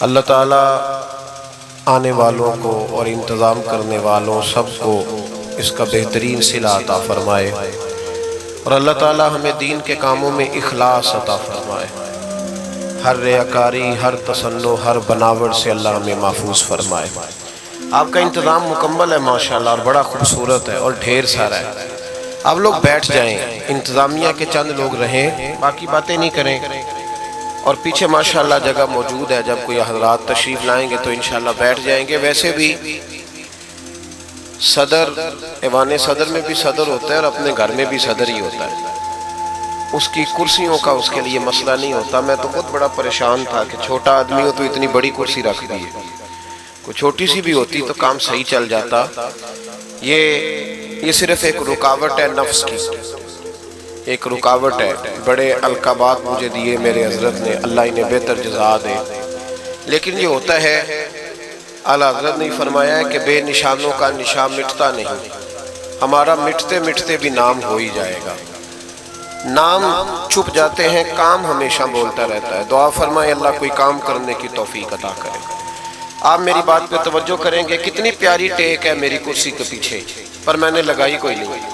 اللہ تعالیٰ آنے والوں کو اور انتظام کرنے والوں سب کو اس کا بہترین صلہ عطا فرمائے، اور اللہ تعالیٰ ہمیں دین کے کاموں میں اخلاص عطا فرمائے، ہر ریاکاری، ہر تصنع، ہر بناوٹ سے اللہ ہمیں محفوظ فرمائے۔ آپ کا انتظام مکمل ہے ماشاءاللہ، اور بڑا خوبصورت ہے اور ڈھیر سارا ہے۔ آپ لوگ بیٹھ جائیں، انتظامیہ کے چند لوگ رہیں، باقی باتیں نہیں کریں، اور پیچھے ماشاءاللہ جگہ موجود ہے، جب کوئی حضرات تشریف لائیں گے تو انشاءاللہ بیٹھ جائیں گے۔ ویسے بھی صدر، ایوان صدر میں بھی صدر ہوتا ہے اور اپنے گھر میں بھی صدر ہی ہوتا ہے، اس کی کرسیوں کا اس کے لیے مسئلہ نہیں ہوتا۔ میں تو بہت بڑا پریشان تھا کہ چھوٹا آدمی ہو تو اتنی بڑی کرسی رکھ دی ہے، کوئی چھوٹی سی بھی ہوتی تو کام صحیح چل جاتا۔ یہ صرف ایک رکاوٹ ہے نفس کی، ایک رکاوٹ ہے۔ بڑے القابات مجھے دیے میرے حضرت نے، اللہ انہیں بہتر جزا دے، لیکن یہ ہوتا ہے، اعلیٰ حضرت نے فرمایا ہے کہ بے نشانوں کا نشان مٹتا نہیں، ہمارا مٹتے مٹتے بھی نام ہو ہی جائے گا۔ نام چھپ جاتے ہیں، کام ہمیشہ بولتا رہتا ہے۔ دعا فرمائے اللہ کوئی کام کرنے کی توفیق عطا کرے۔ آپ میری بات پہ توجہ کریں گے، کتنی پیاری ٹیک ہے میری کرسی کے پیچھے، پر میں نے لگائی کوئی نہیں،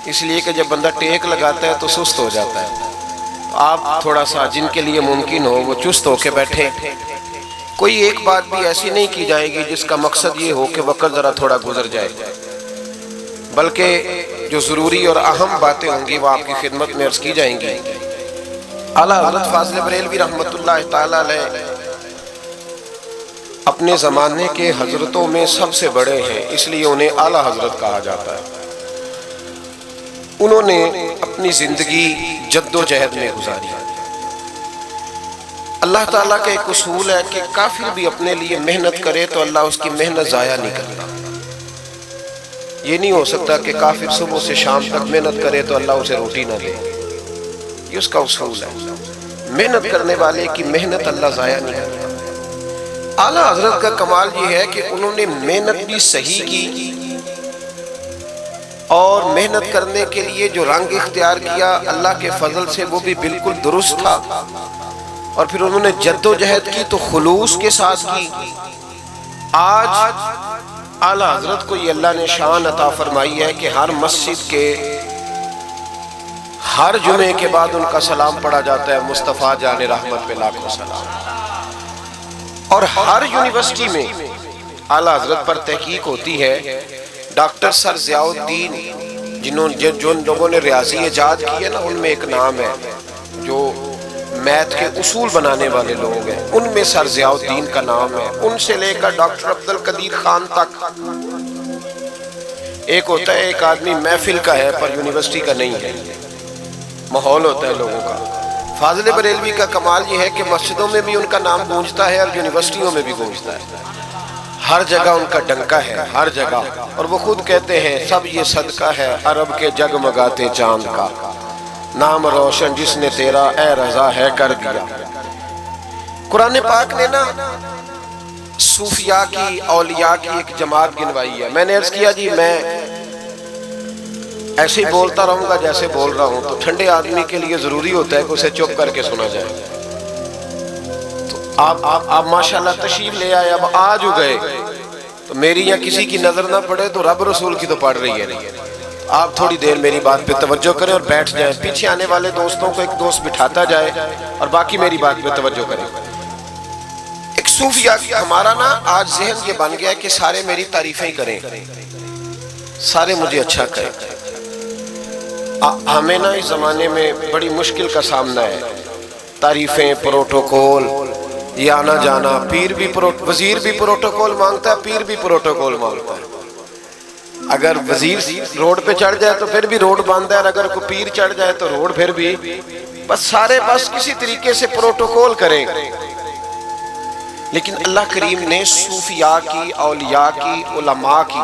اس لیے کہ جب بندہ ٹیک لگاتا ہے تو سست ہو جاتا ہے۔ آپ تھوڑا سا جن کے لیے ممکن ہو وہ چست ہو کے بیٹھیں۔ کوئی ایک بات بھی ایسی نہیں کی جائے گی جس کا مقصد یہ ہو کہ وقت ذرا تھوڑا گزر جائے، بلکہ جو ضروری اور اہم باتیں ہوں گی وہ آپ کی خدمت میں عرض کی جائیں گی۔ اعلیٰ حضرت فاضل بریلوی رحمۃ اللہ تعالیٰ علیہ اپنے زمانے کے حضرتوں میں سب سے بڑے ہیں، اس لیے انہیں اعلیٰ حضرت کہا جاتا ہے۔ انہوں نے اپنی زندگی جد و جہد میں گزاری۔ اللہ تعالیٰ کا ایک اصول ہے کہ کافر بھی اپنے لیے محنت کرے تو اللہ اس کی محنت ضائع نہیں کرتا۔ یہ نہیں ہو سکتا کہ کافر صبح سے شام تک محنت کرے تو اللہ اسے روٹی نہ دے، یہ اس کا اصول ہے۔ محنت کرنے والے کی محنت اللہ ضائع نہیں کرتا۔ اعلیٰ حضرت کا کمال یہ ہے کہ انہوں نے محنت بھی صحیح کی، اور محنت کرنے کے لیے جو رنگ اختیار کیا اللہ کے فضل سے وہ بھی بالکل درست تھا، اور پھر انہوں نے جد و جہد کی تو خلوص کے ساتھ کی۔ آج اعلیٰ حضرت کو یہ اللہ نے شان عطا فرمائی ہے کہ ہر مسجد کے ہر جمعے کے بعد ان کا سلام پڑھا جاتا ہے، مصطفیٰ جان رحمت پہ لاکھوں سلام۔ اور ہر یونیورسٹی میں اعلیٰ حضرت پر تحقیق ہوتی ہے۔ ڈاکٹر سر ضیاء الدین جن لوگوں نے ریاضی ایجاد کی ہے نا، ان میں ایک نام ہے، جو میتھ کے اصول بنانے والے لوگ ہیں ان میں سر ضیاء الدین کا نام ہے۔ ان سے لے کر ڈاکٹر عبدالقدیر خان تک۔ ایک ہوتا ہے ایک آدمی محفل کا ہے پر یونیورسٹی کا نہیں ہے، ماحول ہوتا ہے لوگوں کا۔ فاضل بریلوی کا کمال یہ ہے کہ مسجدوں میں بھی ان کا نام گونجتا ہے اور یونیورسٹیوں میں بھی گونجتا ہے، ہر جگہ ان کا ڈنکا ہے، ہر جگہ۔ اور وہ خود کہتے ہیں سب یہ صدقہ ہے عرب کے جگمگاتے چاند کا، نام روشن جس نے تیرا اے رضا ہے کر دیا۔ قرآن پاک نے نا صوفیاء کی، اولیاء کی ایک جماعت گنوائی ہے۔ میں نے عرض کیا جی میں ایسے ہی بولتا رہوں گا جیسے بول رہا ہوں، تو ٹھنڈے آدمی کے لیے ضروری ہوتا ہے کہ اسے چپ کر کے سنا جائے۔ آپ ماشاءاللہ تشریف لے آئے، اب آج ہو گئے تو میری یا کسی کی نظر نہ پڑے تو رب رسول کی تو پڑ رہی ہے۔ آپ تھوڑی دیر میری بات پہ توجہ کریں اور بیٹھ جائیں، پیچھے آنے والے دوستوں کو ایک دوست بٹھاتا جائے اور باقی میری بات پہ توجہ کریں۔ ایک صوفیہ ہمارا نا آج ذہن یہ بن گیا ہے کہ سارے میری تعریفیں ہی کریں، سارے مجھے اچھا کہیں۔ ہمیں نا اس زمانے میں بڑی مشکل کا سامنا ہے، تعریفیں، پروٹوکول، یہ آنا جانا۔ وزیر بھی پروٹوکول مانگتا ہے، پیر بھی پروٹوکول مانگتا ہے۔ اگر وزیر روڈ پہ چڑھ جائے تو پھر بھی روڈ بند ہے، اور اگر کوئی پیر چڑھ جائے تو روڈ پھر بھی، بس سارے بس کسی طریقے سے پروٹوکول کریں۔ لیکن اللہ کریم نے صوفیاء کی، اولیاء کی، علماء کی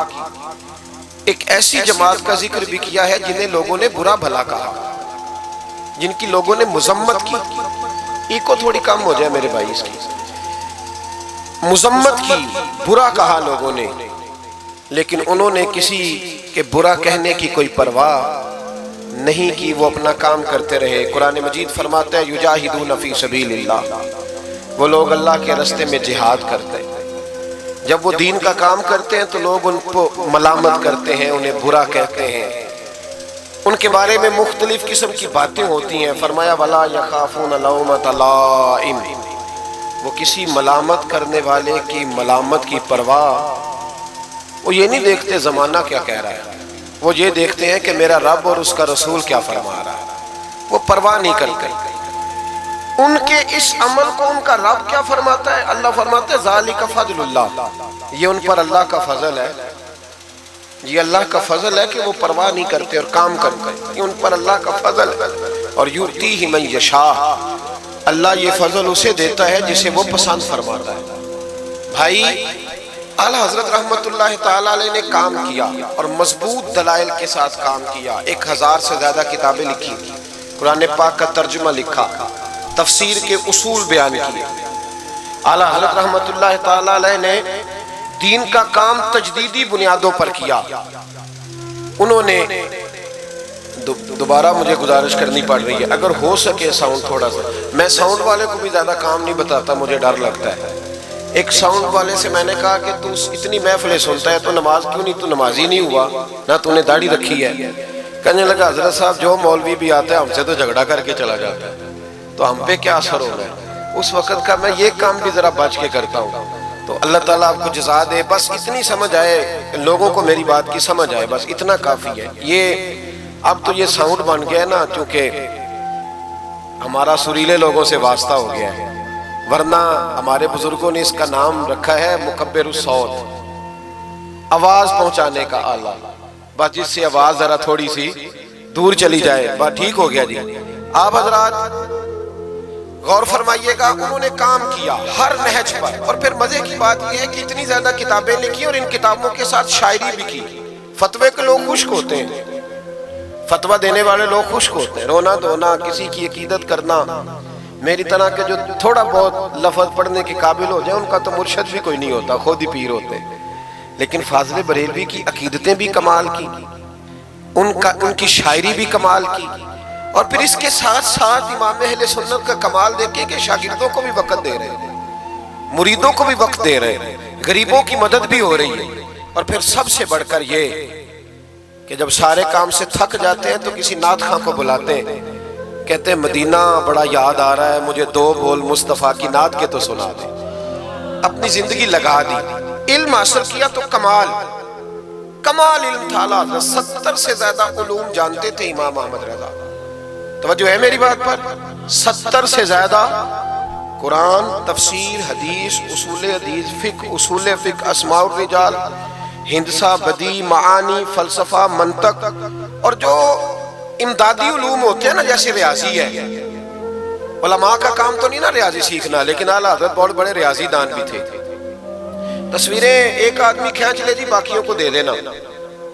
ایک ایسی جماعت کا ذکر بھی کیا ہے جنہیں لوگوں نے برا بھلا کہا، جن کی لوگوں نے مذمت کی۔ ایکو تھوڑی کم ہو جائے میرے بھائی، اس کی مذمت کی، برا کہا لوگوں نے، لیکن انہوں نے کسی کے برا کہنے کی کوئی پرواہ نہیں کی، وہ اپنا کام کرتے رہے۔ قرآن مجید فرماتا ہے یجاہدون فی سبیل اللہ، وہ لوگ اللہ کے راستے میں جہاد کرتے ہیں، جب وہ دین کا کام کرتے ہیں تو لوگ ان کو ملامت کرتے ہیں، انہیں برا کہتے ہیں، ان کے بارے میں مختلف قسم کی باتیں ہوتی ہیں۔ فرمایا وَلَا يَخَافُونَ لَوْمَةَ لَائِمٍ، وہ کسی ملامت کرنے والے کی ملامت کی پرواہ، وہ یہ نہیں دیکھتے زمانہ کیا کہہ رہا ہے، وہ یہ دیکھتے ہیں کہ میرا رب اور اس کا رسول کیا فرما رہا ہے، وہ پرواہ نہیں کرتے ان کے اس عمل کو۔ ان کا رب کیا فرماتا ہے؟ اللہ فرماتا ہے ذالک فضل اللہ، یہ ان پر اللہ کا فضل ہے، یہ اللہ کا فضل ہے کہ وہ پرواہ نہیں کرتے اور کام کرتے ہیں، یہ ان پر اللہ کا فضل ہے۔ اور یؤتیہ من یشاء، اللہ یہ فضل اسے دیتا ہے جسے وہ پسند فرماتا ہے۔ بھائی اعلیٰ حضرت رحمت اللہ تعالیٰ علیہ نے کام کیا اور مضبوط دلائل کے ساتھ کام کیا، 1000 سے زیادہ کتابیں لکھی، قرآن پاک کا ترجمہ لکھا، تفسیر کے اصول بیان کیے۔ اعلیٰ حضرت رحمت اللہ تعالیٰ علیہ نے دین کا کام تجدیدی بنیادوں پر کیا۔ انہوں نے دوبارہ مجھے گزارش کرنی پڑ رہی ہے، اگر ہو سکے ساؤنڈ تھوڑا سا، میں ساؤنڈ والے کو بھی زیادہ کام نہیں بتاتا، مجھے ڈر لگتا ہے۔ ایک ساؤنڈ والے سے میں نے کہا کہ تو اتنی محفلیں سنتا ہے تو نماز کیوں نہیں، تو نمازی نہیں ہوا نہ، تو نے داڑھی رکھی ہے۔ کہنے لگا حضرت صاحب جو مولوی بھی آتا ہے ہم سے تو جھگڑا کر کے چلا جاتا ہے، تو ہم پہ کیا اثر ہو رہا ہے؟ اس وقت کا میں یہ کام بھی ذرا بچ کے کرتا ہوں، تو اللہ تعالیٰ آپ کو جزا دے، بس اتنی سمجھ آئے، لوگوں کو میری بات کی سمجھ آئے، بس اتنا کافی ہے۔ یہ اب تو یہ ساؤنڈ بن گیا نا، چونکہ ہمارا سریلے لوگوں سے واسطہ ہو گیا ہے، ورنہ ہمارے بزرگوں نے اس کا نام رکھا ہے مکبر الصوت، آواز پہنچانے کا آلہ، بس جس سے آواز ذرا تھوڑی سی دور چلی جائے، بس ٹھیک ہو گیا جی۔ آپ حضرات غور فرمائیے گا، انہوں نے کام کیا ہر نہج پر، اور پھر مزے کی بات یہ ہے کہ اتنی زیادہ کتابیں لکھی اور ان کتابوں کے ساتھ شاعری بھی کی۔ فتوے کے لوگ خشک ہوتے ہیں، فتوہ دینے والے لوگ خشک ہوتے ہیں، رونا دھونا، کسی کی عقیدت کرنا، میری طرح کے جو تھوڑا بہت لفظ پڑھنے کے قابل ہو جائیں ان کا تو مرشد بھی کوئی نہیں ہوتا، خود ہی پیر ہوتے ہیں۔ لیکن فاضل بریلوی کی عقیدتیں بھی کمال کی، ان کی شاعری بھی کمال کی، اور پھر اس کے ساتھ ساتھ امام اہل سنت کا کمال دیکھیں کہ شاگردوں کو بھی وقت دے رہے ہیں، مریدوں کو بھی وقت دے رہے ہیں، غریبوں کی مدد بھی ہو رہی ہے۔ اور پھر سب سے بڑھ کر یہ کہ جب سارے کام سے تھک جاتے ہیں تو کسی نعت خواں کو بلاتے ہیں، کہتے ہیں مدینہ بڑا یاد آ رہا ہے، مجھے 2 بول مصطفیٰ کی نعت کے تو سنا دے۔ اپنی زندگی لگا دی، علم حاصل کیا تو کمال علم تھا۔ 70 سے زیادہ علوم جانتے تھے امام احمد رضا، توجہ ہے میری بات پر؟ 70 سے زیادہ، قرآن، تفسیر، حدیث، اصول فقہ، اسماء الرجال، ہندسہ، بدیع، معانی، فلسفہ، منطق، اور جو امدادی علوم ہوتے ہیں نا جیسے ریاضی ہے، علماء کا کام تو نہیں نا ریاضی سیکھنا، لیکن اعلیٰ حضرت بہت بڑے ریاضی دان بھی تھے۔ تصویریں ایک آدمی کھینچ لے جی، باقیوں کو دے دینا،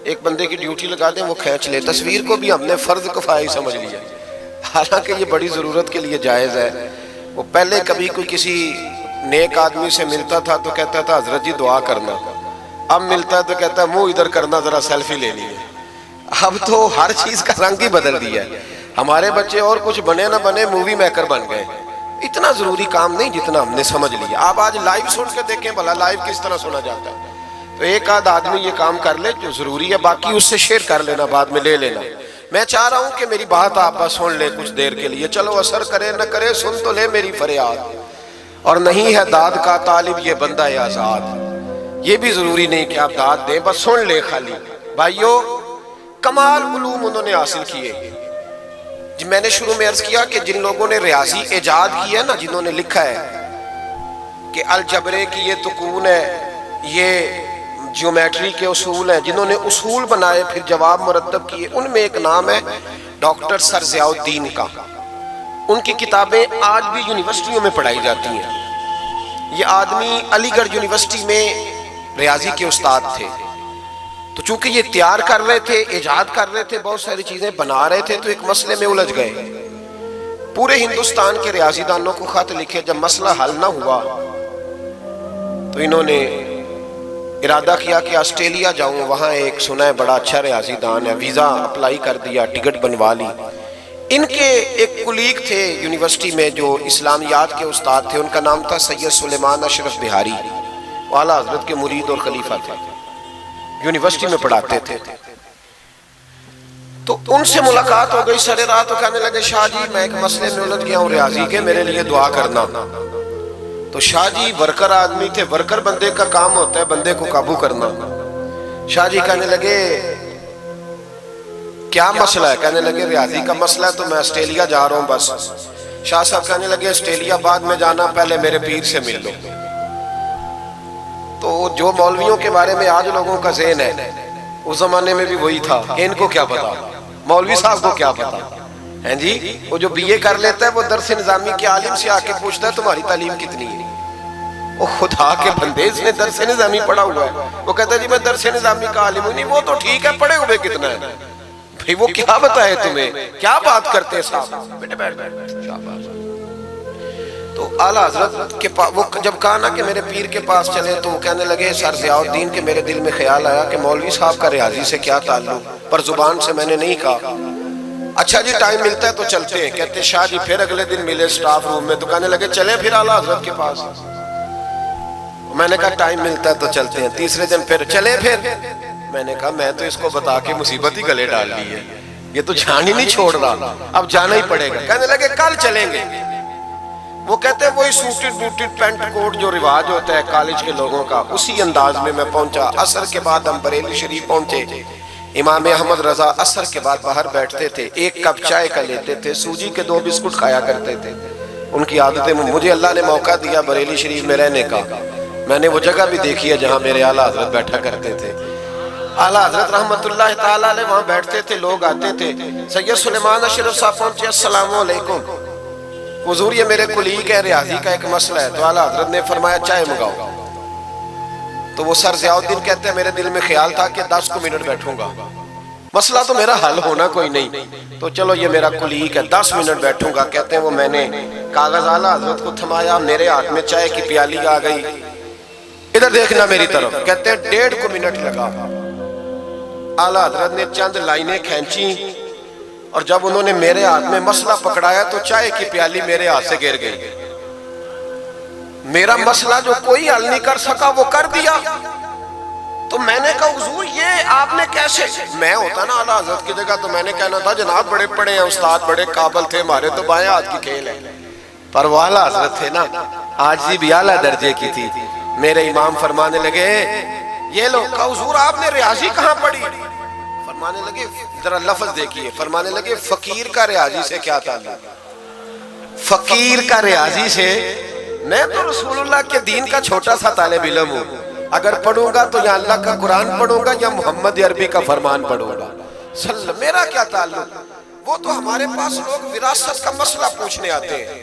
ایک بندے کی ڈیوٹی لگا دیں وہ کھینچ لے۔ تصویر کو بھی ہم نے فرض کفائی سمجھ لیا، حالانکہ یہ بڑی ضرورت کے لیے جائز ہے۔ وہ پہلے کبھی کوئی کسی نیک آدمی سے ملتا تھا تو کہتا تھا حضرت جی دعا کرنا، اب ملتا ہے تو کہتا ہے منہ ادھر کرنا، ذرا سیلفی لے لیے۔ اب تو ہر چیز کا رنگ ہی بدل دیا ہے، ہمارے بچے اور کچھ بنے نہ بنے مووی میکر بن گئے۔ اتنا ضروری کام نہیں جتنا ہم نے سمجھ لیا۔ آپ آج لائیو سن کے دیکھیں بھلا لائیو کس طرح سنا جاتا ہے، تو ایک آدھ آدمی یہ کام کر لے جو ضروری ہے، باقی اس سے شیئر کر لینا، بعد میں لے لینا۔ میں چاہ رہا ہوں کہ میری بات آپ بس سن لیں کچھ دیر کے لیے، چلو اثر کرے نہ کرے سن تو لے میری فریاد۔ اور نہیں ہے داد کا طالب یہ بندہ آزاد، یہ بھی ضروری نہیں کہ آپ داد دیں، بس سن لیں خالی۔ بھائیو کمال علوم انہوں نے حاصل کیے۔ جی میں نے شروع میں عرض کیا کہ جن لوگوں نے ریاضی ایجاد کی ہے نا، جنہوں نے لکھا ہے کہ الجبرے کی یہ تکون ہے، یہ جیومیٹری کے اصول ہیں، جنہوں نے اصول بنائے پھر جواب مرتب کیے، ان میں ایک نام ہے ڈاکٹر سر ضیاء الدین کا۔ ان کی کتابیں آج بھی یونیورسٹیوں میں پڑھائی جاتی ہیں۔ یہ آدمی علی گڑھ یونیورسٹی میں ریاضی کے استاد تھے، تو چونکہ یہ تیار کر رہے تھے، ایجاد کر رہے تھے، بہت ساری چیزیں بنا رہے تھے، تو ایک مسئلے میں الجھ گئے۔ پورے ہندوستان کے ریاضی دانوں کو خط لکھے، جب مسئلہ حل نہ ہوا تو انہوں نے ارادہ کیا کہ آسٹریلیا جاؤں، وہاں ایک سنا ہے بڑا اچھا ریاضی دان ہے، ویزا اپلائی کر دیا، ٹکٹ بنوا لی۔ ان کے ایک کلیگ تھے یونیورسٹی میں جو اسلامیات کے استاد تھے، ان کا نام تھا سید سلیمان اشرف بہاری، اعلیٰ حضرت کے مرید اور خلیفہ تھے، یونیورسٹی میں پڑھاتے تھے۔ تو ان سے ملاقات ہو گئی سر رات، تو کہنے لگے شاہ جی میں ایک مسئلے میں الجھ گیا ہوں ریاضی کے، میرے لیے دعا کرنا۔ تو شاہ جی ورکر آدمی تھے، ورکر بندے کا کام ہوتا ہے بندے کو قابو کرنا۔ شاہ جی کہنے لگے کیا مسئلہ ہے؟ کہنے لگے ریاضی کا مسئلہ ہے، تو میں آسٹریلیا جا رہا ہوں بس۔ شاہ صاحب کہنے لگے آسٹریلیا بعد میں جانا، پہلے میرے پیر سے مل لو۔ تو جو مولویوں کے بارے میں آج لوگوں کا ذہن ہے، اس زمانے میں بھی وہی تھا کہ ان کو کیا پتا، مولوی صاحب کو کیا پتا ہیں جی۔ وہ جو بی اے کر لیتا ہے وہ درس نظامی کے عالم سے آ کے پوچھتا ہے تمہاری تعلیم کتنی ہے؟ وہ خدا کے بندے، اس نے درس نظامی پڑھا ہوا ہے، وہ کہتا ہے جی میں درس نظامی کا عالم ہوں۔ نہیں وہ تو ٹھیک ہے، پڑھے ہوئے کتنا ہے بھئی، وہ کیا بتائے تمہیں، کیا بات کرتے صاحب، بیٹے بیٹھ بیٹھ شاباش۔ تو اعلیٰ حضرت کے پاس وہ جب کہا نا کہ میرے پیر کے پاس چلے، تو وہ کہنے لگے سر ضیاء الدین کے میرے دل میں خیال آیا کہ مولوی صاحب کا ریاضی سے کیا تعلق، پر زبان سے میں نے نہیں کہا۔ اچھا جی ٹائم ملتا ہے تو چلتے ہیں۔ کہتے شاہ جی پھر اگلے دن ملے سٹاف روم میں، تو کہنے لگے چلیں پھر اعلیٰ حضرت کے پاس۔ میں نے کہا ٹائم ملتا ہے تو چلتے ہیں۔ تیسرے دن پھر چلے، پھر میں نے کہا میں تو اس کو بتا کے مصیبت ہی گلے ڈال لی ہے، یہ تو جان ہی نہیں چھوڑ رہا، اب جانا ہی پڑے گا۔ کہنے لگے کل چلیں گے۔ وہ کہتے ہیں وہی سوٹڈ بوٹڈ پینٹ کوٹ جو رواج ہوتا ہے کالج کے لوگوں کا، اسی انداز میں میں پہنچا۔ عصر کے بعد ہم بریلی شریف پہنچے۔ امام احمد رضا عصر کے بعد باہر بیٹھتے تھے، ایک کپ چائے کا لیتے تھے، سوجی کے 2 بسکٹ کھایا کرتے تھے، ان کی عادتیں۔ مجھے اللہ نے موقع دیا بریلی شریف میں رہنے کا، میں نے وہ جگہ بھی دیکھی ہے جہاں میرے اعلیٰ حضرت بیٹھا کرتے تھے۔ اعلیٰ حضرت رحمت اللہ تعالیٰ علیہ وہاں بیٹھتے تھے، لوگ آتے تھے۔ سید سلیمان اشرف صاحب پہنچے، السلام علیکم حضور یہ میرے کلیگ ہے، ریاضی کا ایک مسئلہ ہے۔ تو اعلیٰ حضرت نے فرمایا چائے منگاؤ۔ تو وہ سر ضیاء الدین کہتے ہیں میرے دل میں خیال تھا کہ 10 منٹ بیٹھوں گا، مسئلہ تو میرا حل ہونا کوئی نہیں، تو چلو یہ میرا کلیگ ہے 10 منٹ بیٹھوں گا۔ کہتے ہیں وہ میں نے کاغذ اعلیٰ حضرت کو تھمایا، میرے ہاتھ میں چائے کی پیالی آ گئی، ادھر دیکھنا میری طرف۔ کہتے ہیں 1.5 منٹ لگا، اعلیٰ حضرت نے چند لائنیں کھینچی، اور جب انہوں نے میرے ہاتھ میں مسئلہ پکڑایا تو چائے کی پیالی میرے ہاتھ سے گر گئی۔ میرا مسئلہ جو کوئی حل نہیں کر سکا وہ کر دیا۔ تو میں نے کہا حضور یہ آپ نے کیسے؟ میں ہوتا نا اعلیٰ حضرت کی جگہ تو میں نے کہنا تھا جناب بڑے پڑھے ہیں استاد، بڑے قابل تھے، ہمارے تو بائیں ہاتھ کی کھیل ہے، پر وہ اعلیٰ حضرت تھے نا، عاجزی بھی اعلیٰ درجے کی تھی۔ میرے امام فرمانے لگے یہ لو، کہا حضور آپ نے ریاضی کہاں پڑھی؟ فرمانے لگے ذرا لفظ دیکھیے، فرمانے لگے فقیر کا ریاضی سے کیا تعلق؟ فقیر کا ریاضی سے؟ میں تو رسول اللہ کے دین کا چھوٹا سا طالب علم ہوں، اگر پڑھوں گا تو یا اللہ کا قرآن پڑھوں گا یا محمد عربی کا فرمان پڑھوں گا، میرا کیا تعلق؟ وہ تو ہمارے پاس لوگ وراثت کا مسئلہ پوچھنے آتے ہیں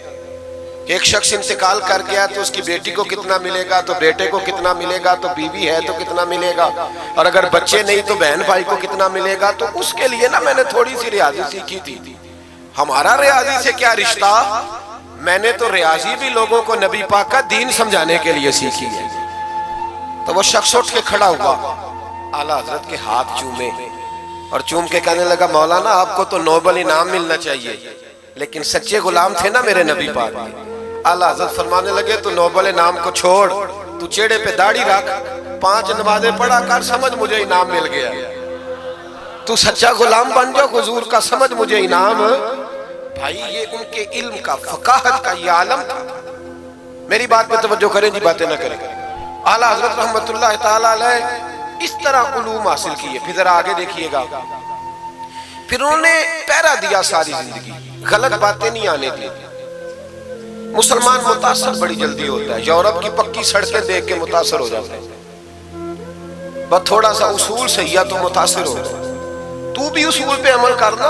کہ ایک شخص انتقال کر گیا تو اس کی بیٹی کو کتنا ملے گا، تو بیٹے کو کتنا ملے گا، تو بیوی ہے تو کتنا ملے گا، اور اگر بچے نہیں تو بہن بھائی کو کتنا ملے گا۔ تو اس کے لیے نا میں نے تھوڑی سی ریاضی سیکھی تھی۔ ہمارا ریاضی سے کیا رشتہ؟ میں نے تو ریاضی بھی لوگوں کو نبی پاک کا دین سمجھانے کے لیے سیکھی ہے۔ تو وہ شخص اٹھ کے کھڑا ہوا، اعلیٰ حضرت کے ہاتھ چومے، اور چوم کے کہنے لگا مولانا آپ کو تو نوبل انعام ملنا چاہیے، لیکن سچے غلام تھے نا میرے نبی پاک میں۔ اعلیٰ حضرت فرمانے لگے تو نوبل انعام کو چھوڑ، تو چیڑے پہ داڑھی رکھ، 5 نمازیں پڑھا کر، سمجھ مجھے انعام مل گیا، تو سچا غلام بن جاؤ حضور کا، سمجھ مجھے انعام۔ بھائی یہ ان کے علم کا، فقاہت کا یہ عالم تھا۔ میری بات پہ توجہ کریں جی، باتیں نہ کریں۔ اعلیٰ حضرت رحمت اللہ تعالیٰ علیہ اس طرح علوم حاصل کیے۔ پھر ذرا آگے دیکھیے گا، پھر انہوں نے پہرا دیا ساری زندگی، غلط باتیں نہیں آنے دی۔ مسلمان متاثر بڑی جلدی ہوتا ہے، یورپ کی پکی سڑکیں دیکھ کے متاثر ہو جاتا ہے، بس تھوڑا سا اصول صحیح ہے تو متاثر ہو جائے۔ تو بھی اصول پہ عمل کرنا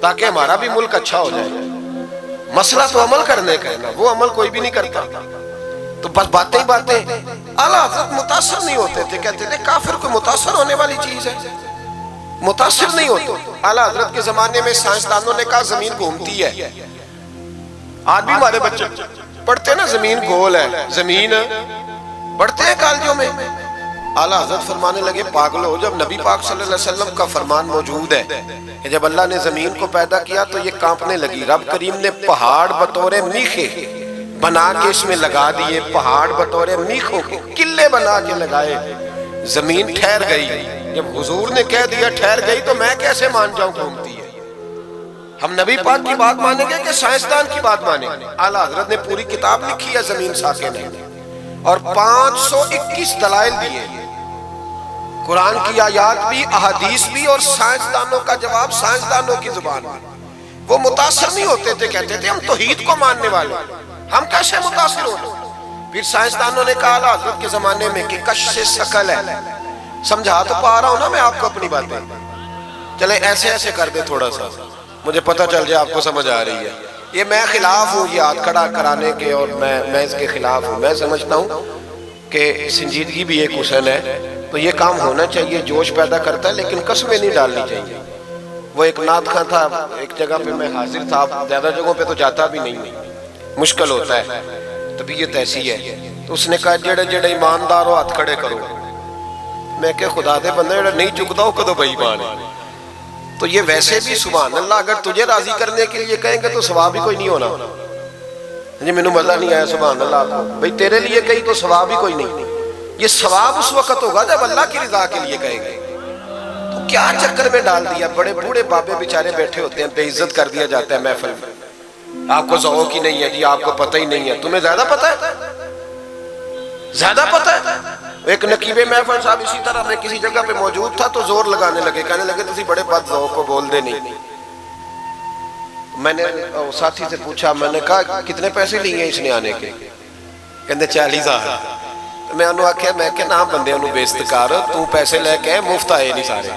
تاکہ ہمارا بھی ملک اچھا ہو جائے۔ مسئلہ تو عمل کرنے کا ہے نا، وہ عمل کوئی بھی نہیں کرتا، تو بس باتیں ہی باتیں۔ اعلیٰ حضرت متاثر نہیں ہوتے تھے، کہتے تھے کافر کو متاثر ہونے والی چیز ہے، متاثر نہیں ہوتے۔ اعلیٰ حضرت کے زمانے میں سائنسدانوں نے کہا زمین گھومتی ہے، آج بھی ہمارے بچے پڑھتے ہیں نا زمین گول ہے، زمین پڑھتے ہیں کالجوں میں۔ اعلیٰ حضرت فرمانے لگے پاگلو، جب نبی پاک صلی اللہ علیہ وسلم کا فرمان موجود ہے کہ جب اللہ نے زمین کو پیدا کیا تو یہ کانپنے لگی، رب کریم نے پہاڑ بطور میخے بنا کے اس میں لگا دیے، پہاڑ بطور میخوں کے قلعے بنا کے لگائے، زمین ٹھہر گئی۔ جب حضور نے کہہ دیا ٹھہر گئی تو میں کیسے مان جاؤں گھومتی ہے؟ ہم نبی پاک کی بات مانیں گے کہ سائنسدان کی بات مانیں گے؟ اعلیٰ حضرت نے پوری کتاب لکھی ہے زمین ساکن ہے، اور 521 دلائل دیے، قرآن کی آیات بھی، احادیث بھی، اور سائنسدانوں کا جواب سائنسدانوں کی زبان میں۔ وہ متاثر نہیں ہوتے تھے، کہتے تھے ہم توحید کو ماننے والے، ہم کیسے متاثر ہوتے؟ پھر سائنسدانوں نے کہا اعلیٰ حضرت کے زمانے میں کہ کش سے سکل ہے، سمجھا تو پا رہا ہوں نا میں آپ کو اپنی باتیں، چلے ایسے ایسے کر دے تھوڑا سا، مجھے پتہ چل جائے آپ کو سمجھ آ رہی ہے۔ یہ میں خلاف ہوں یہ ہاتھ کھڑا کرانے کے، اور میں اس کے خلاف ہوں۔ میں سمجھتا ہوں کہ سنجیدگی بھی ایک حسن ہے، تو یہ کام ہونا چاہیے، جوش پیدا کرتا ہے، لیکن قسمیں نہیں ڈالنی چاہیے۔ وہ ایک نعت خواں تھا، ایک جگہ پہ میں حاضر تھا، زیادہ جگہوں پہ تو جاتا بھی نہیں، مشکل ہوتا ہے، طبیعت ایسی ہے، تو اس نے کہا جڑے جڑے ایماندار ہو ہاتھ کھڑے کرو۔ میں کہ خدا دے بندے جڑا نہیں چکتا ہو کدو بھائی مان ہے۔ تو یہ ویسے بھی سبحان اللہ اگر تجھے راضی کرنے کے لیے کہیں گے تو ثواب ہی کوئی نہیں ہونا۔ جی میں نے مزہ نہیں آیا سبحان اللہ کو، بھئی تیرے لیے کہیں تو ثواب ہی کوئی نہیں۔ یہ ثواب اس وقت ہوگا جب اللہ کی رضا کے لیے کہے گے۔ تو کیا چکر میں ڈال دیا، بڑے بوڑھے بابے بیچارے بیٹھے ہوتے ہیں، بے عزت کر دیا جاتا ہے محفل میں۔ آپ کو ذوق ہی نہیں ہے جی، آپ کو پتہ ہی نہیں ہے، تمہیں زیادہ پتہ ہے، زیادہ پتہ ہے۔ ایک نقیب محفل صاحب اسی طرح میں کسی جگہ پہ موجود تھا تو زور لگانے لگے، کہنے لگے تسی بڑے بد ذوق کو بول دے نہیں۔ میں نے ساتھی سے پوچھا، میں نے کہا کتنے پیسے لیے اس نے آنے کے؟ کہندے 40,000۔ میں انہوں آکھیا میں کہ نہ بندے انہوں بیست کر، تو پیسے لے کے مفت آئے نہیں سارے،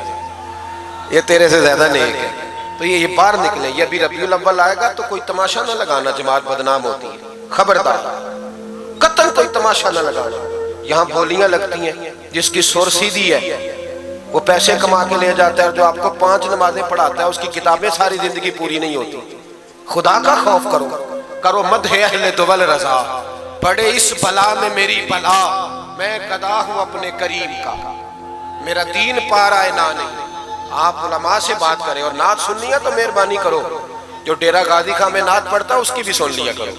یہ تیرے سے زیادہ نیک ہے۔ تو یہ باہر نکلے، یہ ابھی ربیع الاول آئے گا تو کوئی تماشا نہ لگانا، جماعت بدنام ہوتی ہے، خبردار، قطعاً کوئی تماشا نہ لگانا۔ یہاں بولیاں لگتی ہیں، جس کی سر سیدھی ہے وہ پیسے کما کے لے جاتا ہے، جو آپ کو 5 نمازیں پڑھاتا ہے اس کی کتابیں ساری زندگی پوری نہیں ہوتی۔ خدا کا خوف کرو، کرو مدح اہل دول رضا، پڑے اس بلا میں میری بلا، میں گدا ہوں اپنے قریب کا، میرا دین پارا ہے نہ نہیں۔ آپ علماء سے بات کریں، اور نعت سننی ہے تو مہربانی کرو، جو ڈیرہ غازی خان میں نعت پڑھتا ہے اس کی بھی سن لیا کرو،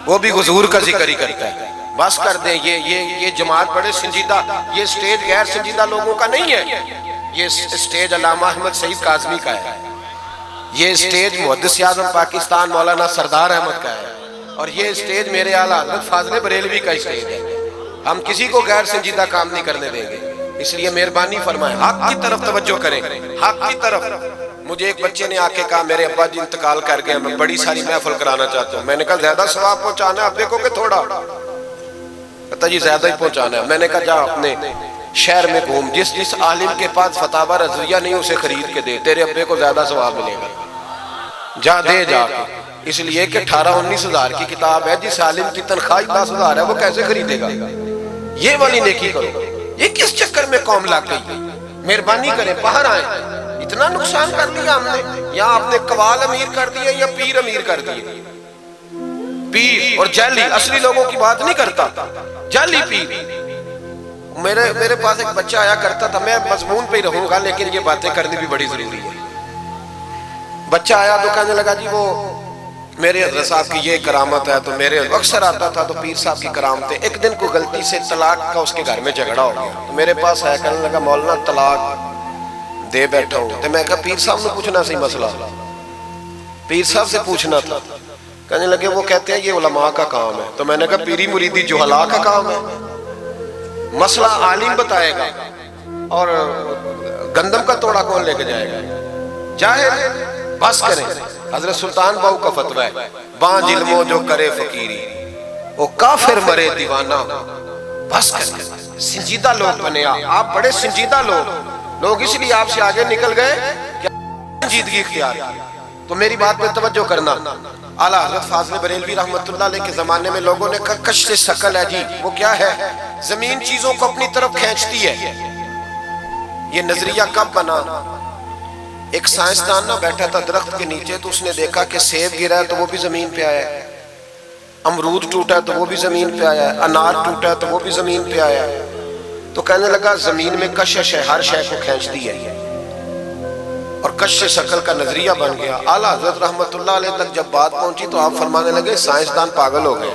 وہ بھی حضور کا ذکر ہی کرتا ہے۔ بس کر دیں، یہ جماعت بڑے سنجیدہ، یہ سٹیج غیر سنجیدہ لوگوں کا نہیں ہے، یہ سٹیج علامہ احمد سعید کاظمی کا ہے، یہ سٹیج محدث اعظم پاکستان مولانا سردار احمد کا ہے، اور یہ سٹیج میرے اعلیٰ حضرت فاضل بریلوی کا سٹیج ہے۔ ہم کسی کو غیر سنجیدہ کام نہیں کرنے دیں گے، اس لیے مہربانی فرمائیں، حق کی طرف توجہ کریں، حق کی طرف۔ مجھے ایک بچے نے آ کے کہا میرے ابا جی انتقال کر گئے، میں بڑی ساری محفل کرانا چاہتا ہوں۔ میں نے کہا زیادہ ثواب پہنچانا ہے، آپ دیکھو کہ تھوڑا، کہتا جی زیادہ ہی پہنچانا ہے۔ میں نے کہا جا اپنے شہر میں گھوم، جس عالم کے پاس فتاوی رضویہ نہیں اسے خرید کے دے، تیرے ابے کو زیادہ ثواب ملے گا، جا دے جا کے۔ اس لیے کہ 18-19 ہزار کی کتاب ہے، جس عالم کی تنخواہ 10,000 ہے وہ کیسے خریدے گا؟ یہ والی نیکی کرو۔ یہ کس چکر میں قوم لگ گئی؟ مہربانی کریں باہر آئیں، اتنا نقصان کر دیا ہم نے، یا آپ نے قوال امیر کر دیے یا پیر امیر کر دیے۔ پیر اور جعلی، اصلی لوگوں کی بات نہیں کرتا، جعلی پیر۔ میرے پاس ایک بچہ آیا کرتا تھا، میں مضمون پہ ہی رہوں گا لیکن یہ باتیں کرنی بھی بڑی ضروری ہے۔ بچہ آیا تو کہنے لگا جی وہ میرے حضرت صاحب کی یہ کرامت ہے، تو میرے اکثر آتا تھا تو پیر صاحب کی کرامتیں۔ ایک دن کو غلطی سے طلاق کا اس کے گھر میں جھگڑا ہو گیا، تو میرے پاس آیا کہنے لگا مولانا طلاق دے بیٹھا ہوں۔ تو میں کہا پیر صاحب نے پوچھنا سی مسئلہ، پیر صاحب سے پوچھنا تھا۔ کہنے لگے وہ کہتے ہیں یہ علماء کا کام ہے۔ تو میں نے کہا پیری مریدی جہلا کا کام ہے، مسئلہ عالم بتائے گا، اور گندم کا توڑا کون لے کے جائے گا؟ جاہل۔ بس کریں، حضرت سلطان باؤ کا فتویٰ ہے، بانج علموں جو کرے فقیری وہ کافر مرے دیوانہ۔ بس کریں، سنجیدہ لوگ بنے، آپ بڑے سنجیدہ لوگ اس لیے آپ سے آگے نکل گئے کہ سنجیدگی اختیار کی۔ تو میری بات پہ توجہ کرنا، اعلیٰ حضرت فاضل بریلوی رحمۃ اللہ علیہ کے زمانے میں لوگوں نے کہا کش سے سکل ہے جی، وہ کیا ہے؟ زمین چیزوں کو اپنی طرف کھینچتی ہے۔ یہ نظریہ کب بنا؟ ایک سائنسدان نہ بیٹھا تھا درخت کے نیچے، تو اس نے دیکھا کہ سیب گرا ہے تو وہ بھی زمین پہ آیا ہے، امرود ٹوٹا ہے تو وہ بھی زمین پہ آیا ہے، انار ٹوٹا ہے تو وہ بھی زمین پہ آیا ہے۔ تو کہنے لگا زمین میں کشش ہے، ہر شے کو کھینچتی ہے، اور کش شکل کا نظریہ بن گیا۔ اعلیٰ حضرت رحمت اللہ علیہ تک جب بات پہنچی تو آپ فرمانے لگے سائنسدان پاگل ہو گئے،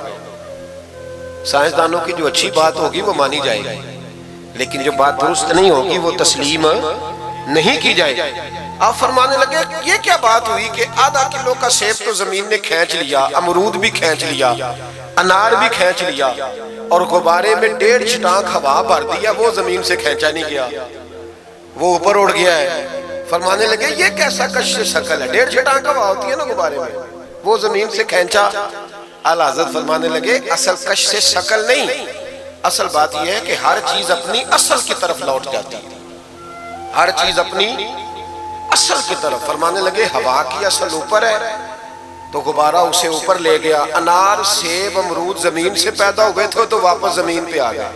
سائنسدانوں کی جو اچھی بات ہوگی وہ مانی جائے گی، لیکن جو بات درست نہیں ہوگی وہ تسلیم نہیں کی جائے گی۔ آپ فرمانے لگے یہ کیا بات ہوئی کہ آدھا کلو کا سیب تو زمین نے کھینچ لیا، امرود بھی کھینچ لیا، انار بھی کھینچ لیا، اور غبارے میں 1.5 چھٹانک ہوا بھر دیا، وہ زمین سے کھینچا نہیں گیا، وہ اوپر اڑ گیا ہے۔ فرمانے لگے یہ کیسا کش شکل ہے، 1.5 چھٹانک ہوا ہوتی ہے نا غبارے میں، وہ زمین سے کھینچا۔ اعلیٰ حضرت فرمانے لگے اصل کش سے شکل نہیں، اصل بات یہ ہے کہ ہر چیز اپنی اصل کی طرف لوٹ جاتی ہے، ہر چیز اپنی اصل کی طرف۔ فرمانے لگے ہوا کی اصل اوپر ہے تو غبارہ اسے اوپر لے گیا، انار سیب امرود زمین سے پیدا ہوئے تھے تو واپس زمین پہ آ گئے،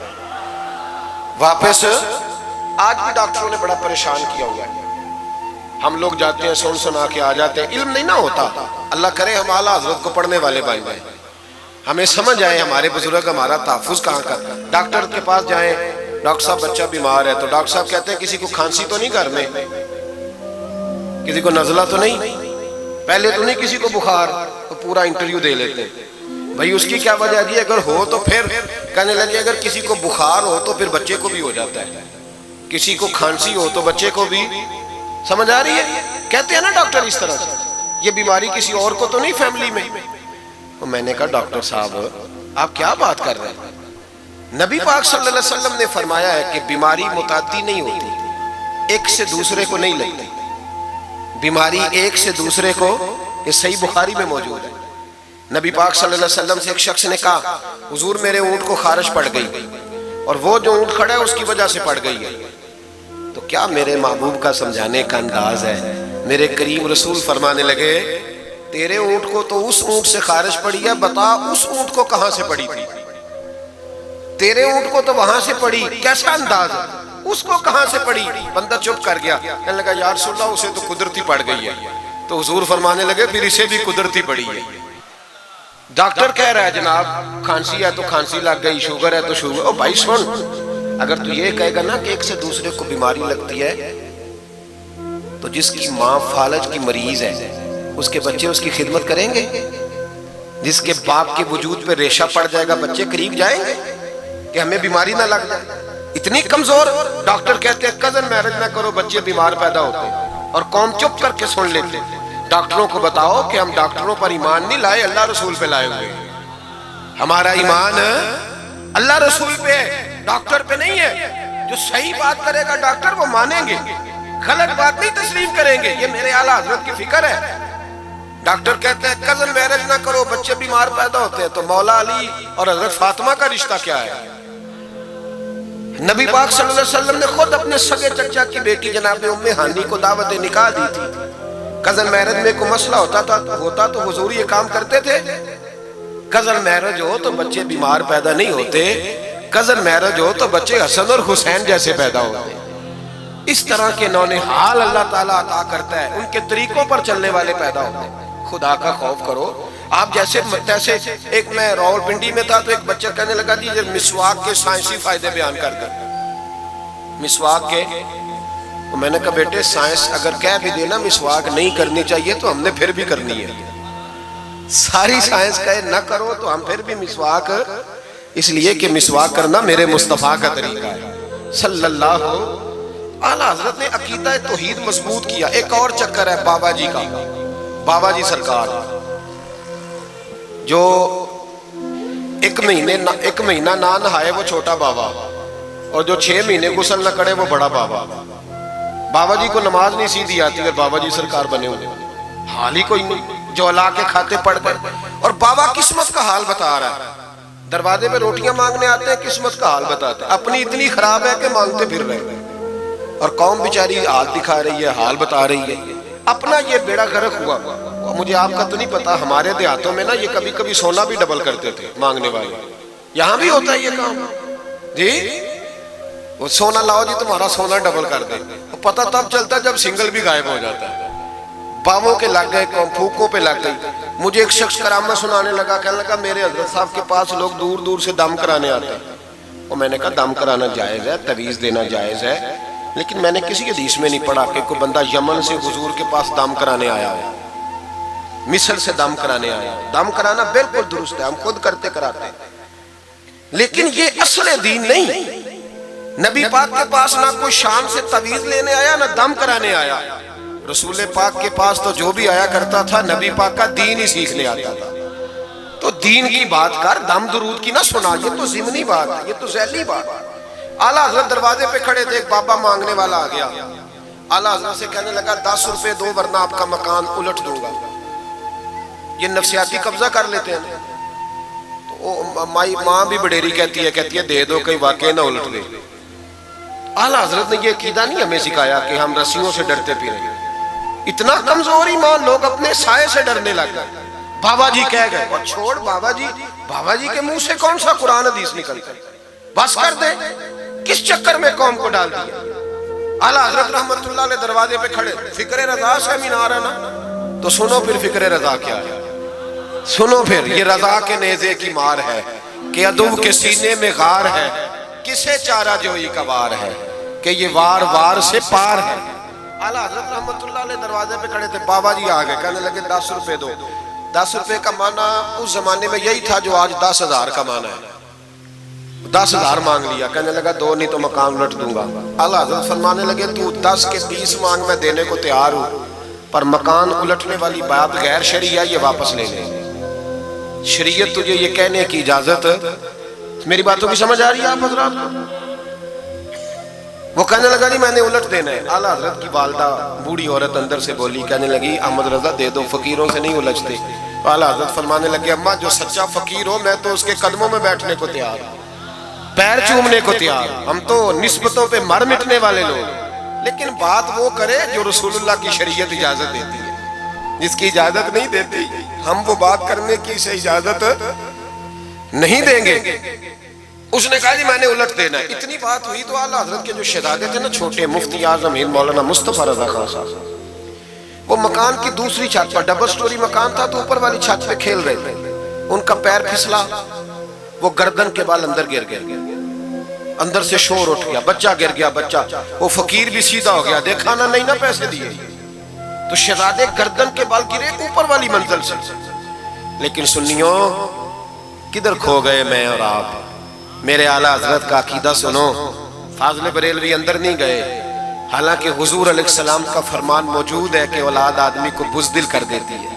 واپس۔ آج بھی ڈاکٹروں نے بڑا پریشان کیا ہوا ہے، ہم لوگ جاتے ہیں سن سنا کے آ جاتے ہیں، علم نہیں نہ ہوتا۔ اللہ کرے ہم اعلیٰ حضرت کو پڑھنے والے بھائی بھائی ہمیں سمجھ آئے ہمارے بزرگ ہمارا تحفظ کہاں کا۔ ڈاکٹر کے پاس جائیں، ڈاکٹر صاحب بچہ بیمار ہے تو ڈاکٹر صاحب کہتے ہیں کسی کو کھانسی تو نہیں گھر میں، کسی کو نزلہ تو نہیں، پہلے تو نہیں کسی کو بخار، تو پورا انٹرویو دے لیتے ہیں بھائی اس کی کیا وجہ دی، اگر ہو تو پھر کہنے لگے اگر کسی کو بخار ہو تو پھر بچے کو بھی ہو جاتا ہے، کسی کو کھانسی ہو تو بچے کو بھی۔ سمجھ آ رہی ہے؟ کہتے ہیں نا ڈاکٹر اس طرح سے، یہ بیماری کسی اور کو تو نہیں فیملی میں۔ تو میں نے کہا ڈاکٹر صاحب آپ کیا بات کر رہے ہیں، نبی پاک صلی اللہ علیہ وسلم نے فرمایا ہے کہ بیماری متعدی نہیں ہوتی، ایک سے دوسرے کو نہیں لگتی، بیماری ایک سے دوسرے کو، یہ صحیح بخاری میں موجود ہے۔ نبی پاک صلی اللہ علیہ وسلم سے ایک شخص نے کہا حضور میرے اونٹ کو خارش پڑ گئی، اور وہ جو اونٹ کھڑا ہے اس کی وجہ سے پڑ گئی ہے۔ تو کیا میرے محبوب کا سمجھانے کا انداز ہے، میرے کریم رسول فرمانے لگے تیرے اونٹ کو تو اس اونٹ سے خارش پڑی ہے، بتا اس اونٹ کو کہاں سے پڑی تھی، تیرے اونٹ کو تو وہاں سے پڑی، کیسا انداز ہے، اس کو کہاں سے پڑی۔ بندہ چپ کر گیا، کہنے لگا یا رسول اللہ اسے تو قدرتی پڑ گئی ہے۔ تو حضور فرمانے لگے پھر اسے بھی قدرتی پڑی ہے۔ ڈاکٹر کہہ رہا ہے جناب کھانسی ہے تو کھانسی لگ گئی، شوگر ہے تو شوگر۔ او بھائی سن، اگر تو یہ کہے گا نا کہ ایک سے دوسرے کو بیماری لگتی ہے، تو جس کی ماں فالج کی مریض ہے اس کے بچے اس کی خدمت کریں گے؟ جس کے باپ کے وجود پہ ریشہ پڑ جائے گا بچے قریب جائیں گے کہ ہمیں بیماری نہ لگ جائے؟ اتنی کمزور۔ ڈاکٹر کہتے ہیں کزن میرج نہ کرو بچے بیمار پیدا ہوتے ہیں، اور قوم چپ کر کے سن لیتے۔ ڈاکٹروں کو بتاؤ کہ ہم ڈاکٹروں پر ایمان نہیں لائے، اللہ رسول پہ لائے ہوئے، ہمارا ایمان اللہ رسول پہ ہے، ڈاکٹر پہ نہیں ہے۔ جو صحیح بات کرے گا ڈاکٹر وہ مانیں گے، غلط بات نہیں تسلیم کریں گے، یہ میرے اعلیٰ حضرت کی فکر ہے۔ ڈاکٹر کہتے ہیں کزن میرج نہ کرو بچے بیمار پیدا ہوتے ہیں، تو مولا علی اور حضرت فاطمہ کا رشتہ کیا ہے؟ نبی پاک صلی اللہ علیہ وسلم نے خود اپنے سگے چچا کی بیٹی جناب ام ہانی کو دعوت نکاح دی تھی۔ کزن میرج میں کوئی مسئلہ ہوتا تو حضور یہ کام کرتے تھے؟ کزن میرج ہو تو بچے بیمار پیدا نہیں ہوتے، کزن میرج ہو تو بچے حسن اور حسین جیسے پیدا ہوتے۔ اس طرح کے نونہال اللہ تعالیٰ عطا کرتا ہے، ان کے طریقوں پر چلنے والے پیدا ہوتے ہیں۔ خدا کا خوف کرو۔ آپ جیسے ایک میں راول پنڈی میں تھا تو ایک بچہ کہنے لگا جی مسواک کے سائنسی فائدے بیان کر دیں، مسواک کے۔ تو میں نے کہا بیٹے سائنس اگر کہہ بھی دینا مسواک نہیں کرنی چاہیے تو ہم نے پھر بھی کرنی ہے، ساری سائنس کہے نہ کرو تو ہم پھر بھی مسواک، اس لیے کہ مسواک کرنا میرے مصطفیٰ کا طریقہ ہے صلی اللہ۔ اعلیٰ حضرت نے عقیدہ توحید مضبوط کیا۔ ایک اور چکر ہے بابا جی کا، بابا جی سرکار جو ایک مہینہ نہ نہائے وہ چھوٹا بابا، اور جو 6 مہینے غسل نہ کرے وہ بڑا بابا۔ بابا جی کو نماز نہیں سیدھی آتی اور بابا جی سرکار بنے ہوئے، حال ہی کوئی نہیں، جو اللہ کے کھاتے پڑ گئے۔ اور بابا قسمت کا حال بتا رہا ہے، دروازے پہ روٹیاں مانگنے آتے ہیں، قسمت کا حال بتاتے ہیں، اپنی اتنی خراب ہے کہ مانگتے پھر رہے ہیں، اور قوم بیچاری حال دکھا رہی ہے، حال بتا رہی ہے، اپنا یہ بیڑا غرق ہوا۔ مجھے آپ کا تو نہیں پتا، ہمارے دیہاتوں میں نا یہ کبھی کبھی سونا بھی ڈبل کرتے تھے مانگنے والے، یہاں بھی ہوتا ہے یہ کام جی، وہ سونا لاؤ جی تمہارا سونا ڈبل کر دے، پتہ تب چلتا ہے جب سنگل بھی غائب ہو جاتا ہے۔ باووں کے لگ گئے، پھوکوں پہ لگ گئی۔ مجھے ایک شخص کرامت سنانے لگا، کہنے لگا میرے حضرت صاحب کے پاس لوگ دور دور سے دم کرانے آتے ہیں، اور میں نے کہا دم کرانا جائز ہے، تویز دینا جائز ہے، لیکن میں نے کسی حدیث میں نہیں پڑھا کہ کوئی بندہ یمن سے حضور کے پاس دم کرانے آیا ہے، مصر سے دم کرانے آیا ہے۔ دم کرانا بالکل درست ہے، ہم خود کرتے کراتے ہیں، لیکن یہ اصل دین نہیں۔ نبی پاک کے پاس نہ کوئی شام سے تویز لینے آیا نہ دم کرانے آیا۔ رسول پاک کے پاس تو جو بھی آیا کرتا تھا نبی پاک کا دین ہی سیکھنے آتا تھا۔ تو دین کی بات کر، دم درود کی نہ سنا، یہ تو ضمنی بات ہے، یہ تو ذیلی بات ہے۔ اعلیٰ حضرت دروازے پہ کھڑے تھے، ایک بابا مانگنے والا آ گیا، اعلیٰ حضرت سے کہنے لگا 10 روپے دو ورنہ آپ کا مکان الٹ دوں گا۔ یہ نفسیاتی قبضہ کر لیتے ہیں۔ تو ماں بھی بڑیری کہتی ہے دے دو کہیں واقعی نہ الٹ دے۔ اعلیٰ حضرت نے یہ عقیدہ نہیں ہمیں سکھایا کہ ہم رسیوں سے ڈرتے پھریں۔ اتنا کمزور ایمان، لوگ اپنے سائے سے ڈرنے لگ گئے۔ بابا جی کہہ گئے، اور چھوڑ بابا جی کے منہ سے کون سا قرآن حدیث نکلتا ہے، بس کر دے، کس چکر میں قوم کو ڈال دیا۔ اعلیٰ حضرت رحمت اللہ علیہ دروازے پہ کھڑے، فکر رضا سے مینار ہے نا، تو سنو پھر فکر رضا کیا ہے، سنو پھر یہ رضا کے نیزے کی مار ہے کہ عدو کے سینے میں غار ہے، کسے چارہ جوئی کا وار ہے کہ یہ وار وار سے پار ہے۔ اعلیٰ حضرت رحمت اللہ علیہ دروازے پہ کھڑے تھے، بابا جی آ گئے، کہنے لگے 10 روپے دو۔ 10 روپے کا معنی اس زمانے میں یہی تھا جو آج 10,000 کا معنی ہے۔ 10,000 مانگ لیا، کہنے لگا دو نہیں تو مکان الٹ دوں گا۔ اعلیٰ حضرت فرمانے لگے تو 10 کے 20 مانگ، میں دینے کو تیار ہوں، پر مکان الٹنے والی بات غیر شرعی ہے، یہ واپس لے لیں۔ شریعت تجھے یہ کہنے کی اجازت، میری باتوں کی سمجھ آ رہی ہے آپ حضرات کو؟ وہ کہنے لگا جی میں نے الٹ دینا ہے۔ اعلیٰ حضرت کی والدہ بوڑھی عورت اندر سے بولی، کہنے لگی احمد رضا دے دو، فقیروں سے نہیں الجھتے۔ اعلیٰ حضرت فرمانے لگے اماں جو سچا فقیر ہو میں تو اس کے قدموں میں بیٹھنے کو تیار ہوں، پیر چومنے کو تیار، ہم تو نسبتوں پہ مر مٹنے والے لوگ، لیکن بات وہ کرے جو رسول اللہ کی شریعت اجازت دیتی ہے۔ جس کی اجازت نہیں دیتی ہم وہ بات کرنے کی اسے اجازت نہیں دیں گے۔ اس نے کہا جی میں نے الٹ دینا ہے۔ اتنی بات ہوئی تو اعلیٰ حضرت کے جو شہزادے تھے نا چھوٹے، مفتی اعظم ہند مولانا مصطفیٰ رضا خان صاحب، وہ مکان کی دوسری چھت پر، ڈبل سٹوری مکان تھا تو اوپر والی چھت پہ کھیل رہے تھے، ان کا پیر پھسلا، وہ گردن کے بال اندر گر گئے، اندر سے شور اٹھ گیا، بچہ گر گیا، بچہ، وہ فقیر بھی سیدھا ہو گیا، دیکھا نہ نہیں نہ پیسے دیے، تو شہزادے گردن کے بال گرے اوپر والی منزل سے۔ لیکن سنیوں کدھر کھو گئے میں اور آپ؟ میرے اعلیٰ حضرت کا عقیدہ سنو، فاضل بریلوی اندر نہیں گئے، حالانکہ حضور علیہ السلام کا فرمان موجود ہے کہ اولاد آدمی کو بزدل کر دیتی ہے،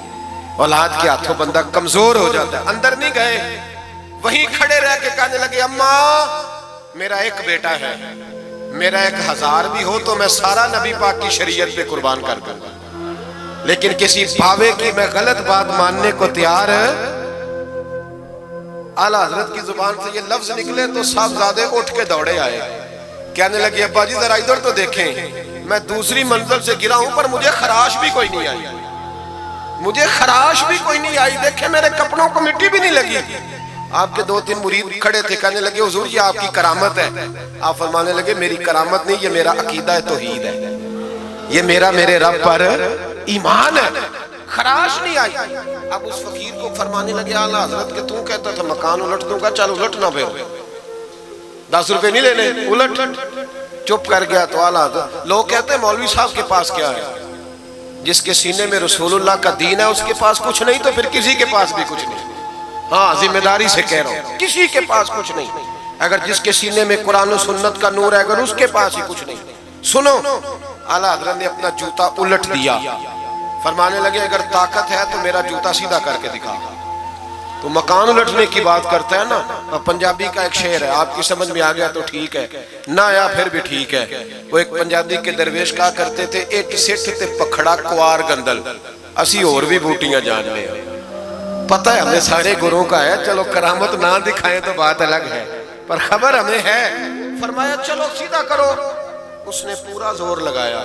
اولاد کے ہاتھوں بندہ کمزور ہو جاتا ہے، اندر نہیں گئے، وہیں کھڑے رہ کے کہنے لگے اماں میرا ایک بیٹا ہے، میرا 1000 بھی ہو تو میں سارا نبی پاک کی شریعت پہ قربان کر دوں گا، لیکن کسی بھاوے کی میں غلط بات ماننے کو تیار ہے۔ اعلیٰ حضرت کی زبان سے یہ لفظ نکلے تو صاحبزادے اٹھ کے دوڑے آئے، کہنے لگے ابا جی ذرا ادھر تو دیکھیں، میں دوسری منزل سے گرا ہوں پر مجھے خراش بھی کوئی نہیں آئی، مجھے خراش بھی کوئی نہیں آئی، دیکھیں میرے کپڑوں کو مٹی بھی نہیں لگی۔ آپ کے 2-3 مرید کھڑے تھے، کہنے لگے حضور یہ آپ کی کرامت ہے۔ آپ فرمانے لگے میری کرامت نہیں، یہ میرا عقیدہ توحید ہے، یہ میرے رب پر ایمان ہے، خراش نہیں آئی۔ اب اس فقیر کو فرمانے لگے اعلیٰ حضرت کہ تو کہتا تھا مکان الٹ دوں گا، چل الٹنا پھر 10 روپے نہیں لینے، الٹ۔ چپ کر گیا تو اعلیٰ حضرت، لوگ کہتے ہیں مولوی صاحب کے پاس کیا ہے؟ جس کے سینے میں رسول اللہ کا دین ہے اس کے پاس کچھ نہیں تو پھر کسی کے پاس بھی کچھ نہیں۔ ہاں ذمہ داری سے کہہ رہا ہوں، کسی کے پاس کچھ نہیں۔ اگر جس کے سینے میں قرآن و سنت کا نور ہے اگر اس کے پاس ہی کچھ نہیں۔ سنو، اعلیٰ حضرت نے اپنا جوتا الٹ دیا، فرمانے لگے اگر طاقت ہے تو میرا جوتا سیدھا کر کے دکھا۔ تو مکان الٹنے کی بات کرتا ہے نا، پنجابی کا ایک شعر ہے، آپ کی سمجھ میں آ گیا تو ٹھیک ہے، نہ آیا پھر بھی ٹھیک ہے۔ وہ ایک پنجابی کے درویش کہا کرتے تھے ایک سٹھ تے پکھڑا کوار گندل، اسی اور بھی بوٹیاں جان لے۔ پتہ ہے ہمیں سارے گروہوں کا ہے، چلو کرامت نہ دکھائیں تو بات الگ ہے، پر خبر ہمیں ہے۔ فرمایا چلو سیدھا کرو، اس نے پورا زور لگایا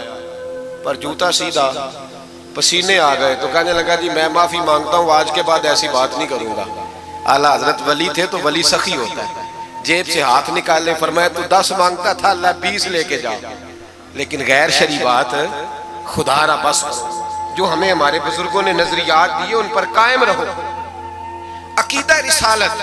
پر جوتا سیدھا، پسینے آ گئے تو کہنے لگا جی میں معافی مانگتا ہوں، آج کے بعد ایسی بات نہیں کروں گا۔ اعلیٰ حضرت ولی تھے تو ولی سخی ہوتا ہے، جیب سے ہاتھ نکالے، فرمایا تو 10 مانگتا تھا اللہ 20 لے کے جا، لیکن غیر شرعی بات خدا را بس کرو، جو ہمیں ہمارے بزرگوں نے نظریات دیے ان پر قائم رہو۔ عقیدہ رسالت،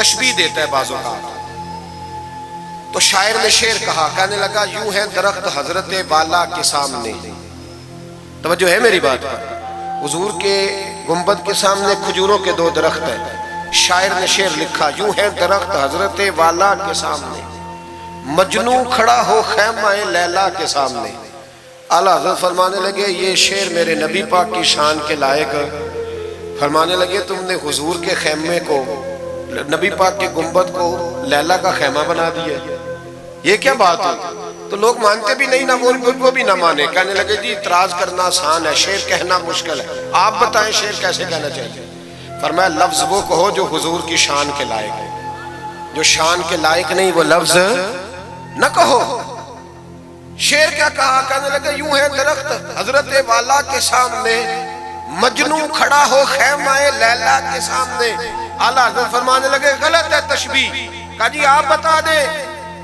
تشبیہ دیتا ہے بعض اوقات. تو شاعر نے شعر کہا، کہنے لگا یوں ہے درخت حضرت والا کے سامنے. توجہ ہے میری بات پر؟ حضور کے گنبد کے سامنے کھجوروں کے 2 درخت ہیں. شاعر نے شعر لکھا، یوں ہے درخت حضرت والا کے سامنے، مجنو کھڑا ہو خیمہ لیلا کے سامنے. اعلیٰ حضرت فرمانے لگے یہ شعر میرے نبی پاک کی شان کے لائق. فرمانے لگے تم نے حضور کے خیمے کو، نبی پاک کے گنبد کو لیلا کا خیمہ بنا دیا. یہ کیا بات ہے؟ تو لوگ مانتے بھی نہیں، نہ وہ بھی نہ مانے. کہنے لگے جی اعتراض کرنا آسان ہے، شعر کہنا مشکل ہے، آپ بتائیں شعر کیسے کہنا چاہیے. فرمایا لفظ وہ کہو جو حضور کی شان کے لائق ہے، جو شان کے لائق نہیں وہ لفظ نہ کہو. شعر کیا کہا؟ کہنے لگے یوں ہے درخت حضرت والا کے سامنے، مجنو کھڑا ہو خیمہ لیلا کے سامنے. اعلیٰ حضرت فرمانے لگے غلط ہے تشبیہ. کہا جی آپ بتا دیں.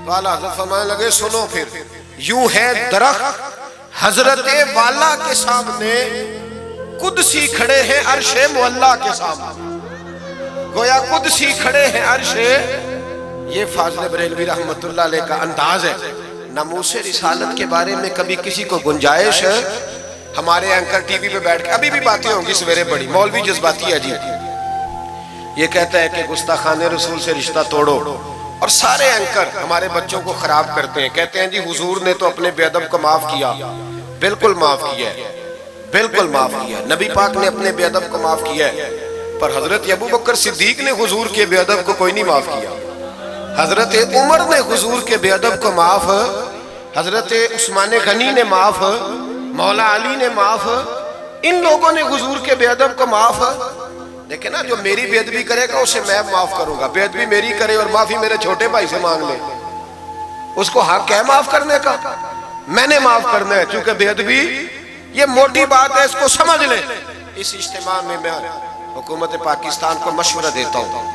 تو اعلیٰ حضرت فرمانے لگے سنو پھر، یوں ہے درخت حضرت والا کے سامنے، قدسی کھڑے ہیں عرش معلا کے سامنے. گویا قدسی کھڑے ہیں عرش. یہ فاضل بریلوی رحمت اللہ علیہ کا انداز ہے. ناموس رسالت کے بارے میں کبھی کسی کو گنجائش ہے، ہمارے اینکر ٹی وی پہ بیٹھ کے ابھی بھی باتیں ہوں گی سویرے بڑی، مولوی جذباتی ہے جی، یہ کہتا ہے کہ گستاخان رسول سے رشتہ توڑو، اور سارے اینکر ہمارے بچوں کو خراب کرتے ہیں. کہتے ہیں جی حضور نے تو اپنے بے ادب کو معاف کیا. بالکل معاف کیا ہے، بالکل معاف کیا. نبی پاک نے اپنے بے ادب کو معاف کیا ہے، پر حضرت ابو بکر صدیق نے حضور کے بے ادب کو کوئی نہیں معاف کیا. حضرت عمر نے حضور کے بے ادب کو معاف، حضرت عثمان غنی نے معاف، مولا علی نے معاف. ان لوگوں نے حضور کے بے ادب کو معاف. دیکھیں نا، جو میری بے ادبی کرے گا اسے میں معاف کروں گا. بے ادبی میری کرے اور معافی میرے چھوٹے بھائی سے مانگ لے، اس کو حق ہے معاف کرنے کا. میں نے معاف کرنا ہے، چونکہ بے ادبی یہ موٹی بات ہے، اس کو سمجھ لیں. اس اجتماع میں میں حکومت پاکستان کو مشورہ دیتا ہوں،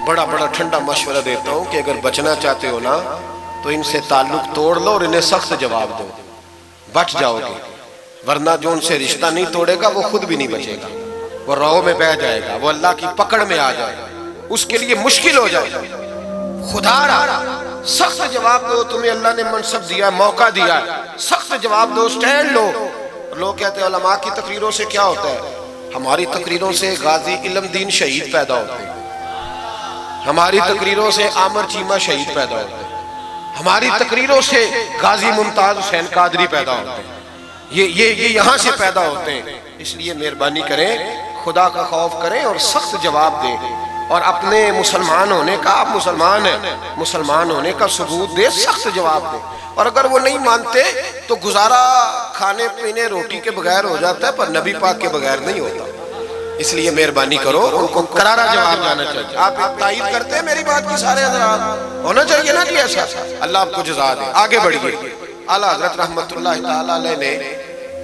بڑا بڑا ٹھنڈا مشورہ دیتا ہوں کہ اگر بچنا چاہتے ہو نا تو ان سے تعلق توڑ لو اور انہیں سخت جواب دو، بچ جاؤ گے. ورنہ جو ان سے رشتہ نہیں توڑے گا وہ خود بھی نہیں بچے گا، وہ راہ میں بہ جائے گا، وہ اللہ کی پکڑ میں آ جائے گا، اس کے لیے مشکل ہو جائے گا. خدا را سخت جواب دو. تمہیں اللہ نے منصب دیا، موقع دیا، سخت جواب دو، سٹینڈ لو. لوگ کہتے ہیں علماء کی تقریروں سے کیا ہوتا ہے؟ ہماری تقریروں سے غازی علم دین شہید پیدا ہوتے ہیں، ہماری تقریروں سے عامر چیمہ شہید پیدا ہوتے ہیں، ہماری تقریروں سے غازی ممتاز حسین قادری پیدا ہوتے ہیں. یہ یہاں سے پیدا ہوتے ہیں. اس لیے مہربانی کریں، خدا کا خوف کریں اور سخت جواب دیں، اور اپنے مسلمان ہونے کا، آپ مسلمان ہیں، مسلمان ہونے کا ثبوت دیں، سخت جواب دیں. اور اگر وہ نہیں مانتے تو گزارا کھانے پینے روٹی کے بغیر ہو جاتا ہے، پر نبی پاک کے بغیر نہیں ہوتا. اس لیے مہربانی کرو، ان کو کرارا جواب جانا چاہیے. آپ تائید کرتے ہیں میری بات کی سارے حضرات؟ ہونا چاہیے نا جی ایسا. اللہ آپ کو جزا دے. آگے بڑھیے. اعلیٰ حضرت رحمت اللہ تعالیٰ علیہ نے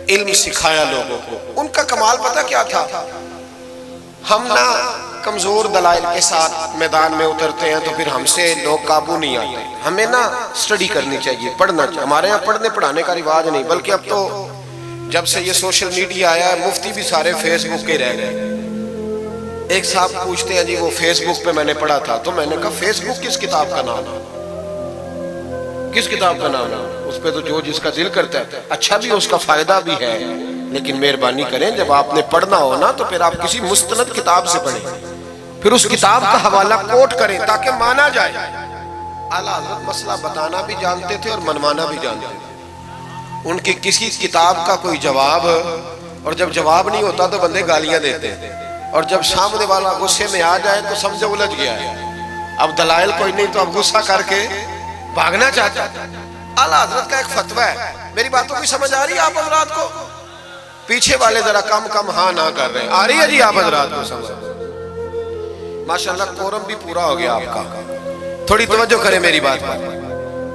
علم سکھایا لوگوں کو. ان کا کمال پتہ کیا تھا؟ ہم نہ کمزور دلائل کے ساتھ میدان میں اترتے ہیں تو پھر ہم سے لوگ قابو نہیں آتے. ہمیں نہ اسٹڈی کرنی چاہیے، پڑھنا چاہیے. ہمارے یہاں پڑھنے پڑھانے کا رواج نہیں، بلکہ اب تو جب سے یہ سوشل میڈیا آیا ہے مفتی بھی سارے فیس بک کے رہ گئے. ایک صاحب پوچھتے ہیں جی وہ فیس بک پہ میں نے پڑھا تھا، تو میں نے کہا فیس بک کس کتاب کا نام ہے؟ کس کتاب کا نام ہے؟ اس پہ تو جو جس کا دل کرتا ہے. اچھا بھی، اس کا فائدہ بھی ہے، لیکن مہربانی کریں جب آپ نے پڑھنا ہو نا تو پھر آپ کسی مستند کتاب سے پڑھیں، پھر اس کتاب کا حوالہ کوٹ کریں تاکہ مانا جائے. اعلیٰ حضرت مسئلہ بتانا بھی جانتے تھے اور منوانا بھی جانتے تھے. ان کی کسی کتاب کا کوئی جواب، اور جب جواب نہیں ہوتا تو بندے گالیاں دیتے ہیں، اور جب سامنے والا غصے میں آ جائے تو سمجھے الجھ گیا ہے، اب دلائل کوئی نہیں تو اب غصہ کر کے بھاگنا چاہتا ہے. اعلیٰ حضرت کا ایک فتویٰ ہے. میری باتوں کی سمجھ آ رہی ہے آپ حضرات کو؟ پیچھے والے ذرا کم کم ہاں نہ کر رہے ہیں. آ رہی ہے جی آپ حضرات کو سمجھ؟ ماشاءاللہ کورم بھی پورا ہو گیا آپ کا. تھوڑی توجہ کریں میری بات پر.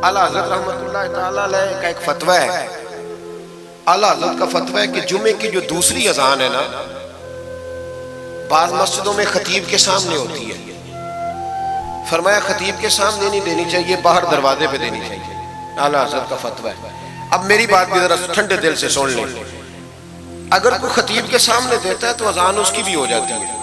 اعلیٰ حضرت رحمت اللہ تعالیٰ علیہ کا ایک فتویٰ ہے. اعلیٰ حضرت کا فتویٰ ہے کہ جمعے کی جو دوسری اذان ہے نا، بعض مسجدوں میں خطیب کے سامنے ہوتی ہے. فرمایا خطیب کے سامنے نہیں دینی چاہیے، باہر دروازے پہ دینی چاہیے. اعلیٰ حضرت کا فتویٰ ہے. اب میری بات بھی ذرا ٹھنڈے دل سے سن لیں. اگر کوئی خطیب کے سامنے دیتا ہے تو اذان اس کی بھی ہو جاتی ہے،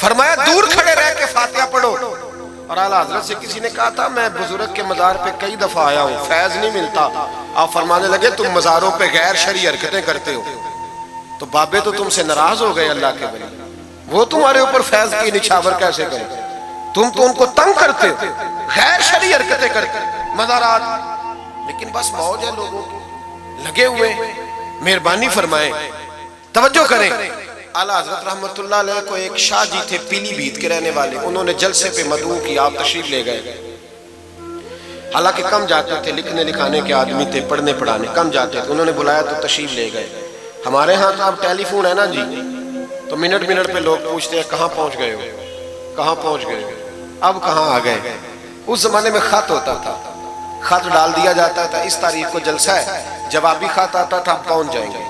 فرمایا دور کھڑے رہ کے فاتحہ پڑھو. اور اعلیٰ حضرت سے کسی نے کہا تھا میں بزرگ کے مزار پہ کئی دفعہ آیا ہوں, فیض نہیں ملتا. آپ فرمانے لگے تم مزاروں پہ غیر شرعی حرکتیں کرتے ہو. تو بابے تو تم سے ناراض ہو گئے اللہ کے ولی, وہ تمہارے اوپر فیض کی نچھاور کیسے کریں؟ تم تو ان کو تنگ کرتے ہو, غیر شرعی حرکتیں کرتے مزارات. لیکن بس موج ہے لوگوں کی, لگے ہوئے. مہربانی فرمائیں, توجہ کریں. اعلیٰ حضرت رحمت اللہ علیہ کو ایک شاہ جی تھے پیلی بھیت کے رہنے والے, انہوں نے جلسے پہ مدعو کی, آپ تشریف لے گئے. حالانکہ کم جاتے تھے, لکھنے لکھانے کے آدمی تھے, پڑھنے پڑھانے کم جاتے تھے. انہوں نے بلایا تو تشریف لے گئے. ہمارے ہاں تو اب ٹیلی فون ہے نا جی, تو منٹ منٹ پہ لوگ پوچھتے ہیں کہاں پہنچ گئے ہو, کہاں پہنچ گئے ہو. اب کہاں آ گئے. اس زمانے میں خط ہوتا تھا, خط ڈال دیا جاتا تھا اس تاریخ کو جلسہ ہے, جوابی خط آتا تھا پہنچ جائیں گے.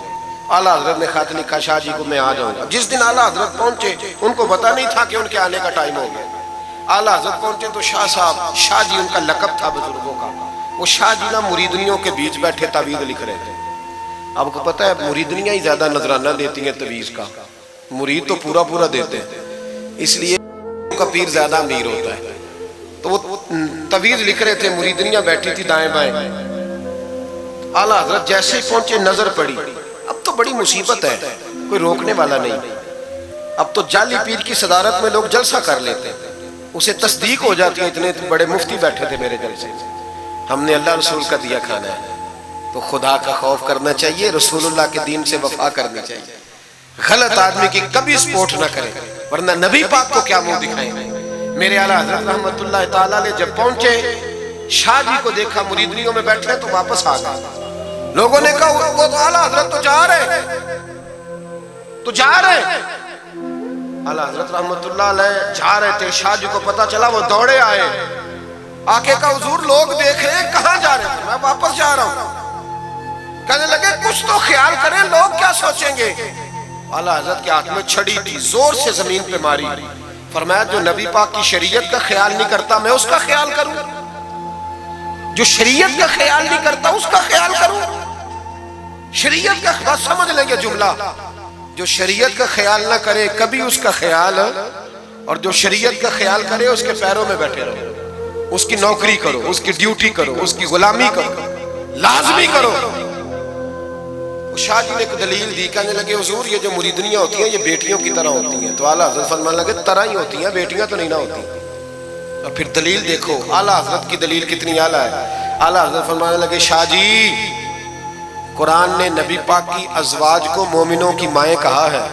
اعلیٰ حضرت نے خط لکھا شاہ جی کو میں آ جاؤں گا. جس دن اعلیٰ حضرت پہنچے ان کو پتا نہیں تھا کہ ان کے آنے کا ٹائم ہو گیا. اعلیٰ حضرت پہنچے تو شاہ صاحب, شاہ جی ان کا لقب تھا بزرگوں کا, وہ شاہ جی نا مریدنیوں کے بیچ بیٹھے تعویذ لکھ رہے تھے. آپ کو پتا ہے مریدنیاں ہی زیادہ نذرانہ دیتی ہیں تعویذ کا, مرید تو پورا پورا دیتے ہیں, اس لیے ان کا پیر زیادہ امیر ہوتا ہے. تو وہ تعویذ لکھ رہے تھے, مریدنیاں بیٹھی تھی دائیں بائیں. اعلیٰ حضرت جیسے ہی پہنچے نظر پڑی, اب تو بڑی مصیبت ہے, کوئی روکنے والا نہیں. اب تو جعلی پیر کی صدارت میں لوگ جلسہ کر لیتے, اسے تصدیق ہو جاتی ہے. اتنے بڑے مفتی بیٹھے تھے میرے جلسے میں, ہم نے اللہ رسول کا دیا کھانا ہے. تو خدا کا خوف کرنا چاہیے, رسول اللہ کے دین سے وفا کرنی چاہیے. غلط آدمی کی کبھی سپورٹ نہ کریں, ورنہ نبی پاک کو کیا منہ دکھائیں. میرے اعلیٰ حضرت رحمت اللہ تعالیٰ علیہ جب پہنچے, شاہ جی کو دیکھا مریدنیوں میں بیٹھے تو واپس آ گئے. لوگوں نے کہا وہ تو اعلیٰ حضرت تو جا رہے, تو جا رہے. اعلیٰ حضرت رحمت اللہ علیہ جا رہے تھے, شاہ جی کو پتا چلا, وہ دوڑے آئے. آکے کہا حضور لوگ دیکھ رہے ہیں, کہاں جا رہے ہیں؟ میں واپس جا رہا ہوں. کہنے لگے کچھ تو خیال کریں, لوگ کیا سوچیں گے. اعلیٰ حضرت کے ہاتھ میں چھڑی تھی, زور سے زمین پہ ماری. فرمایا جو نبی پاک کی شریعت کا خیال نہیں کرتا میں اس کا خیال کروں, جو شریعت کا خیال نہیں کرتا اس کا خیال کروں. شریعت کا بات سمجھ لیں گے جملہ, جو شریعت کا خیال نہ کرے کبھی اس کا خیال, اور جو شریعت کا خیال کرے اس کے پیروں میں بیٹھے رہو, اس کی نوکری کرو, اس کی ڈیوٹی کرو, اس کی غلامی کرو, لازمی کرو. شاہ جی نے ایک دلیل دی, کہنے لگے حضور یہ جو مریدنیاں ہوتی ہیں یہ بیٹیوں کی طرح ہوتی ہیں. تو اعلیٰ حضرت فرمانے لگے طرح ہی ہوتی ہیں, بیٹیاں تو نہیں نہ ہوتی. اور پھر دلیل دیکھو, اعلیٰ حضرت کی دلیل کتنی اعلیٰ ہے. اعلیٰ حضرت فرمانے لگے شاہ جی قرآن نے نبی پاک کی ازواج کو مومنوں کی مائیں کہا ہے,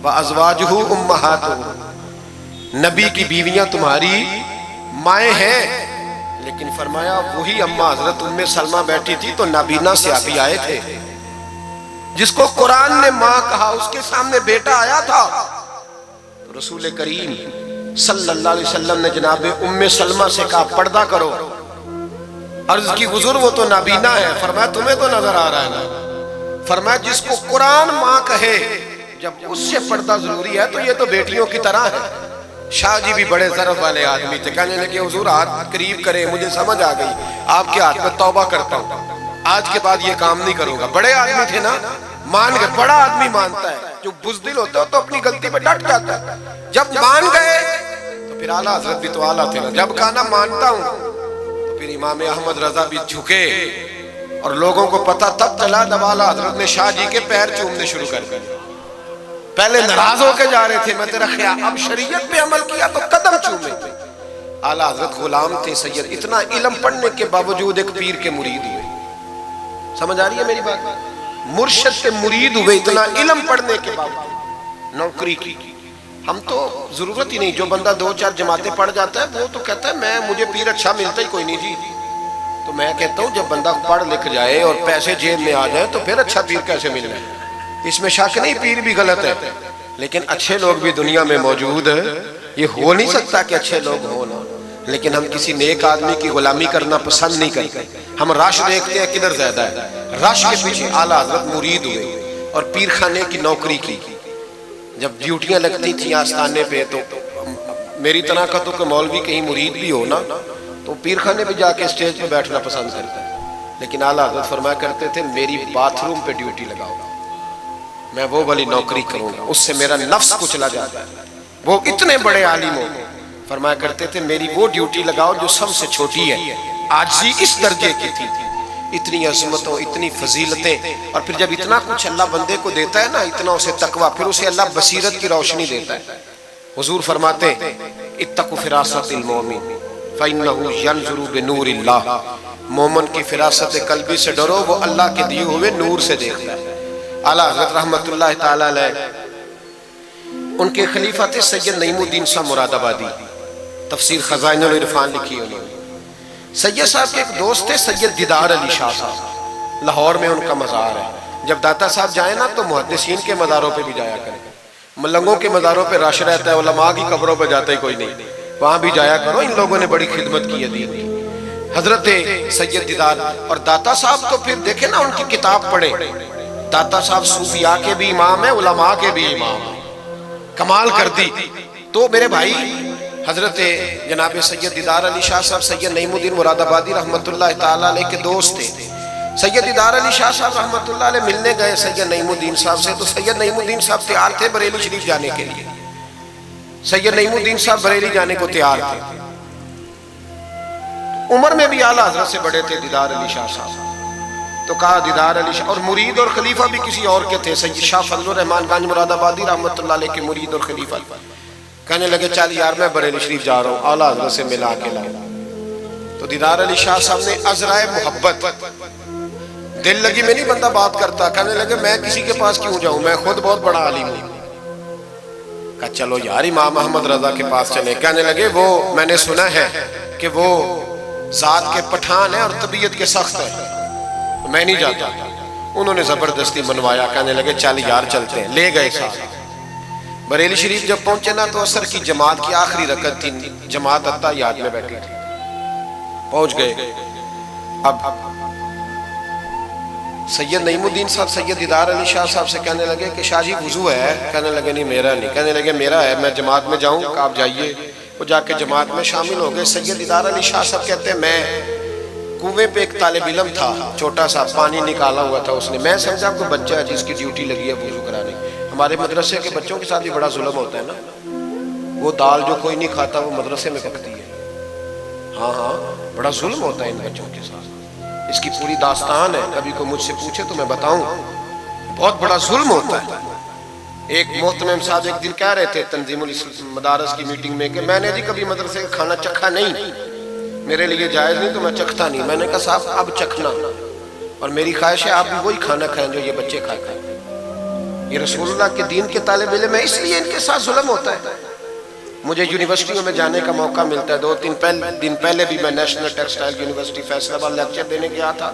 وَأَزْوَاجُهُ أُمَّهَاتُهُ, نبی کی بیویاں تمہاری مائیں ہیں. لیکن فرمایا وہی اماں حضرت ام سلمہ بیٹھی تھی تو نابینا صحابی آئے تھے, جس کو قرآن نے ماں کہا, اس کے سامنے بیٹا آیا تھا. تو رسول کریم صلی اللہ علیہ وسلم نے جناب ام سلمہ سے کہا پردہ کرو. عرض کی حضور وہ تو نابینا ہے. فرمایا تمہیں تو نظر آ رہا ہے نا. فرمایا جس کو قرآن ماں کہے جب اس سے پردہ ضروری ہے تو یہ تو بیٹیوں کی طرح ہے. شاہ جی بھی بڑے ضرف والے آدمی تھے, کہنے لگے حضور ہاتھ قریب کرے, مجھے سمجھ آ گئی, آپ کے ہاتھ میں توبہ کرتا ہوں, آج کے بعد یہ کام نہیں کروں گا. بڑے آدمی تھے نا, مان گئے. بڑا آدمی مانتا ہے, جو بزدل ہوتا ہے تو اپنی غلطی پہ ڈٹ جاتا ہے. جب مان گئے تو پھر اعلیٰ حضرت بھی تو اعلیٰ تھے نا, جب کہا نا مانتا ہوں تو پھر امام احمد رضا بھی جھکے. اور لوگوں کو پتا تب چلا جب اعلیٰ حضرت نے شاہ جی کے پیر چومنے شروع کر دیے. پہلے ناراض ہو کے جا رہے تھے, میں تیرا خیال, اب شریعت پہ عمل کیا تو قدم چومے. اعلیٰ حضرت غلام تھے سید, اتنا علم پڑھنے کے باوجود ایک پیر کے مرید ہوئے. سمجھ آ رہی ہے میری بات؟ مرشد کے مرید ہوئے اتنا علم پڑھنے کے باوجود. نوکری کی ہم تو ضرورت ہی نہیں, جو بندہ 2-4 جماعتیں پڑھ جاتا ہے وہ تو کہتا ہے مجھے پیر اچھا ملتا ہی کوئی نہیں جی. تو میں کہتا ہوں جب بندہ پڑھ لکھ جائے اور پیسے جیب میں آ جائے تو پھر اچھا پیر کیسے مل جائے. اس میں شک نہیں, پیر بھی غلط ہے, لیکن اچھے لوگ بھی دنیا میں موجود ہیں. یہ ہو نہیں سکتا کہ اچھے لوگ ہوں نا, لیکن ہم کسی نیک آدمی کی غلامی کرنا پسند نہیں کرتے. ہم رش دیکھتے ہیں کدھر زیادہ ہے, رش کے پیچھے اعلیٰ حضرت مرید ہوئے اور پیر خانے کی نوکری کی. جب ڈیوٹیاں لگتی تھیں آستانے پہ تو میری طرح کا تو کہ مولوی کہیں مرید بھی ہو نا تو پیر خانے پہ جا کے اسٹیج پہ بیٹھنا پسند کرتا ہے. لیکن اعلیٰ حضرت فرمایا کرتے تھے میری باتھ روم پہ ڈیوٹی لگاؤ, میں وہ والی نوکری کروں گا, اس سے میرا نفس کچلا جاتا ہے. وہ اتنے بڑے عالم ہو، فرمایا کرتے تھے میری وہ ڈیوٹی لگاؤ جو سب سے چھوٹی ہے، عاجزی اس درجے کی تھی، اتنی عظمتوں، اتنی فضیلتیں، اور پھر جب اتنا کچھ اللہ بندے کو دیتا ہے نا، اتنا اسے تقویٰ، پھر اسے اللہ بصیرت کی روشنی دیتا ہے۔ حضور فرماتے ہیں اتقوا فراست المومن فإنہ ینظر بنور اللہ، مومن کی فراست قلبی سے ڈرو، وہ اللہ کے دیے ہوئے نور سے دیکھتا ہے۔ اعلیٰ حضرت رحمت اللہ تعالیٰ علیہ، ان کے خلیفہ تھے سید نعیم الدین صاحب مراد آبادی، تفسیر خزائن العرفان لکھی انہوں نے۔ سید صاحب کے ایک دوست تھے سید دیدار علی شاہ صاحب، لاہور میں ان کا مزار ہے، جب داتا صاحب جائیں نا تو محدثین کے مزاروں پہ بھی جایا کریں، ملنگوں کے مزاروں پہ رش رہتا ہے، علماء کی قبروں پہ جاتا ہی کوئی نہیں، وہاں بھی جایا کرو، ان لوگوں نے بڑی خدمت کی ہے دین کی۔ حضرت سید دیدار اور داتا صاحب تو پھر دیکھیں نا ان کی کتاب پڑھیں، داتا صاحب صوفیاء کے بھی امام ہیں، علماء کے بھی امام ہیں، کمال کر دی۔ تو میرے بھائی حضرت جناب سید دیدار علی شاہ صاحب سید نعیم الدین مراد آبادی رحمت اللہ تعالیٰ علیہ کے دوست تھے۔ سید دیدار علی شاہ صاحب رحمت اللہ علیہ ملنے گئے سید نعیم الدین صاحب سے، تو سید نعیم الدین صاحب تیار تھے بریلی شریف جانے کے لیے، سید نعیم الدین صاحب بریلی جانے کو تیار تھے، عمر میں بھی اعلیٰ حضرت سے بڑے تھے دیدار علی شاہ صاحب، تو کہا دیدار علی شاہ، اور مرید اور خلیفہ بھی کسی اور کے تھے، سید شاہ فضل الرحمان گنج مراد آبادی رحمت اللہ علیہ کے مرید اور خلیفہ، کہنے لگے چل یار میں بریلی شریف جا رہا ہوں، اعلیٰ حضرت سے ملا کے لاؤ۔ تو دیدار علی شاہ صاحب نے عذرائے محبت، دل لگی میں نہیں بندہ بات کرتا، کہنے لگے میں کسی کے پاس کیوں جاؤں، میں خود بہت بڑا عالم ہوں۔ کہا چلو یار امام احمد رضا کے پاس چلے، کہنے لگے وہ میں نے سنا ہے کہ وہ ذات کے پٹھان ہیں اور طبیعت کے سخت ہیں، میں نہیں جاتا۔ انہوں نے زبردستی منوایا، کہنے لگے چل یار چلتے ہیں، لے گئے ساتھ۔ بریلی شریف جب پہنچے نا تو عصر کی جماعت کی آخری رکعت تھی، جماعت اتحیات میں بیٹھی تھی، پہنچ گئے۔ اب سید نعیم الدین صاحب سید دیدار علی شاہ صاحب سے کہنے لگے کہ شاہ جی وضو ہے، کہنے لگے نہیں میرا نہیں، کہنے لگے میرا ہے، میں جماعت میں جاؤں، کہ آپ جائیے۔ وہ جا کے جماعت میں شامل ہو گئے۔ سید دیدار علی شاہ صاحب کہتے ہیں میں کنویں پہ ایک طالب علم تھا، چھوٹا سا پانی نکالا ہوا تھا اس نے، میں سمجھا کوئی بچہ ہے جس کی ڈیوٹی لگی ہے وضو کرانے۔ ہمارے مدرسے کے بچوں کے ساتھ بھی بڑا ظلم ہوتا ہے نا، وہ دال جو کوئی نہیں کھاتا وہ مدرسے میں پکتی ہے، ہاں ہاں بڑا ظلم ہوتا ہے ان بچوں کے ساتھ، اس کی پوری داستان ہے، کبھی کوئی مجھ سے پوچھے تو میں بتاؤں، بہت بڑا ظلم ہوتا ہے۔ ایک محتمم صاحب ایک دن کہہ رہے تھے تنظیم المدارس کی میٹنگ میں کہ میں نے جی کبھی مدرسے کا کھانا چکھا نہیں، میرے لیے جائز نہیں تو میں چکھتا نہیں۔ میں نے کہا صاحب اب چکھنا، اور میری خواہش ہے آپ بھی وہی کھانا کھائیں جو یہ بچے کھاتے ہیں، یہ رسول اللہ کے دین کے طالب علم ہے، اس لیے ان کے ساتھ ظلم ہوتا ہے۔ مجھے یونیورسٹیوں میں جانے کا موقع ملتا ہے، 2-3 دن پہلے بھی میں نیشنل ٹیکسٹائل یونیورسٹی فیصل آباد لیکچر دینے گیا تھا۔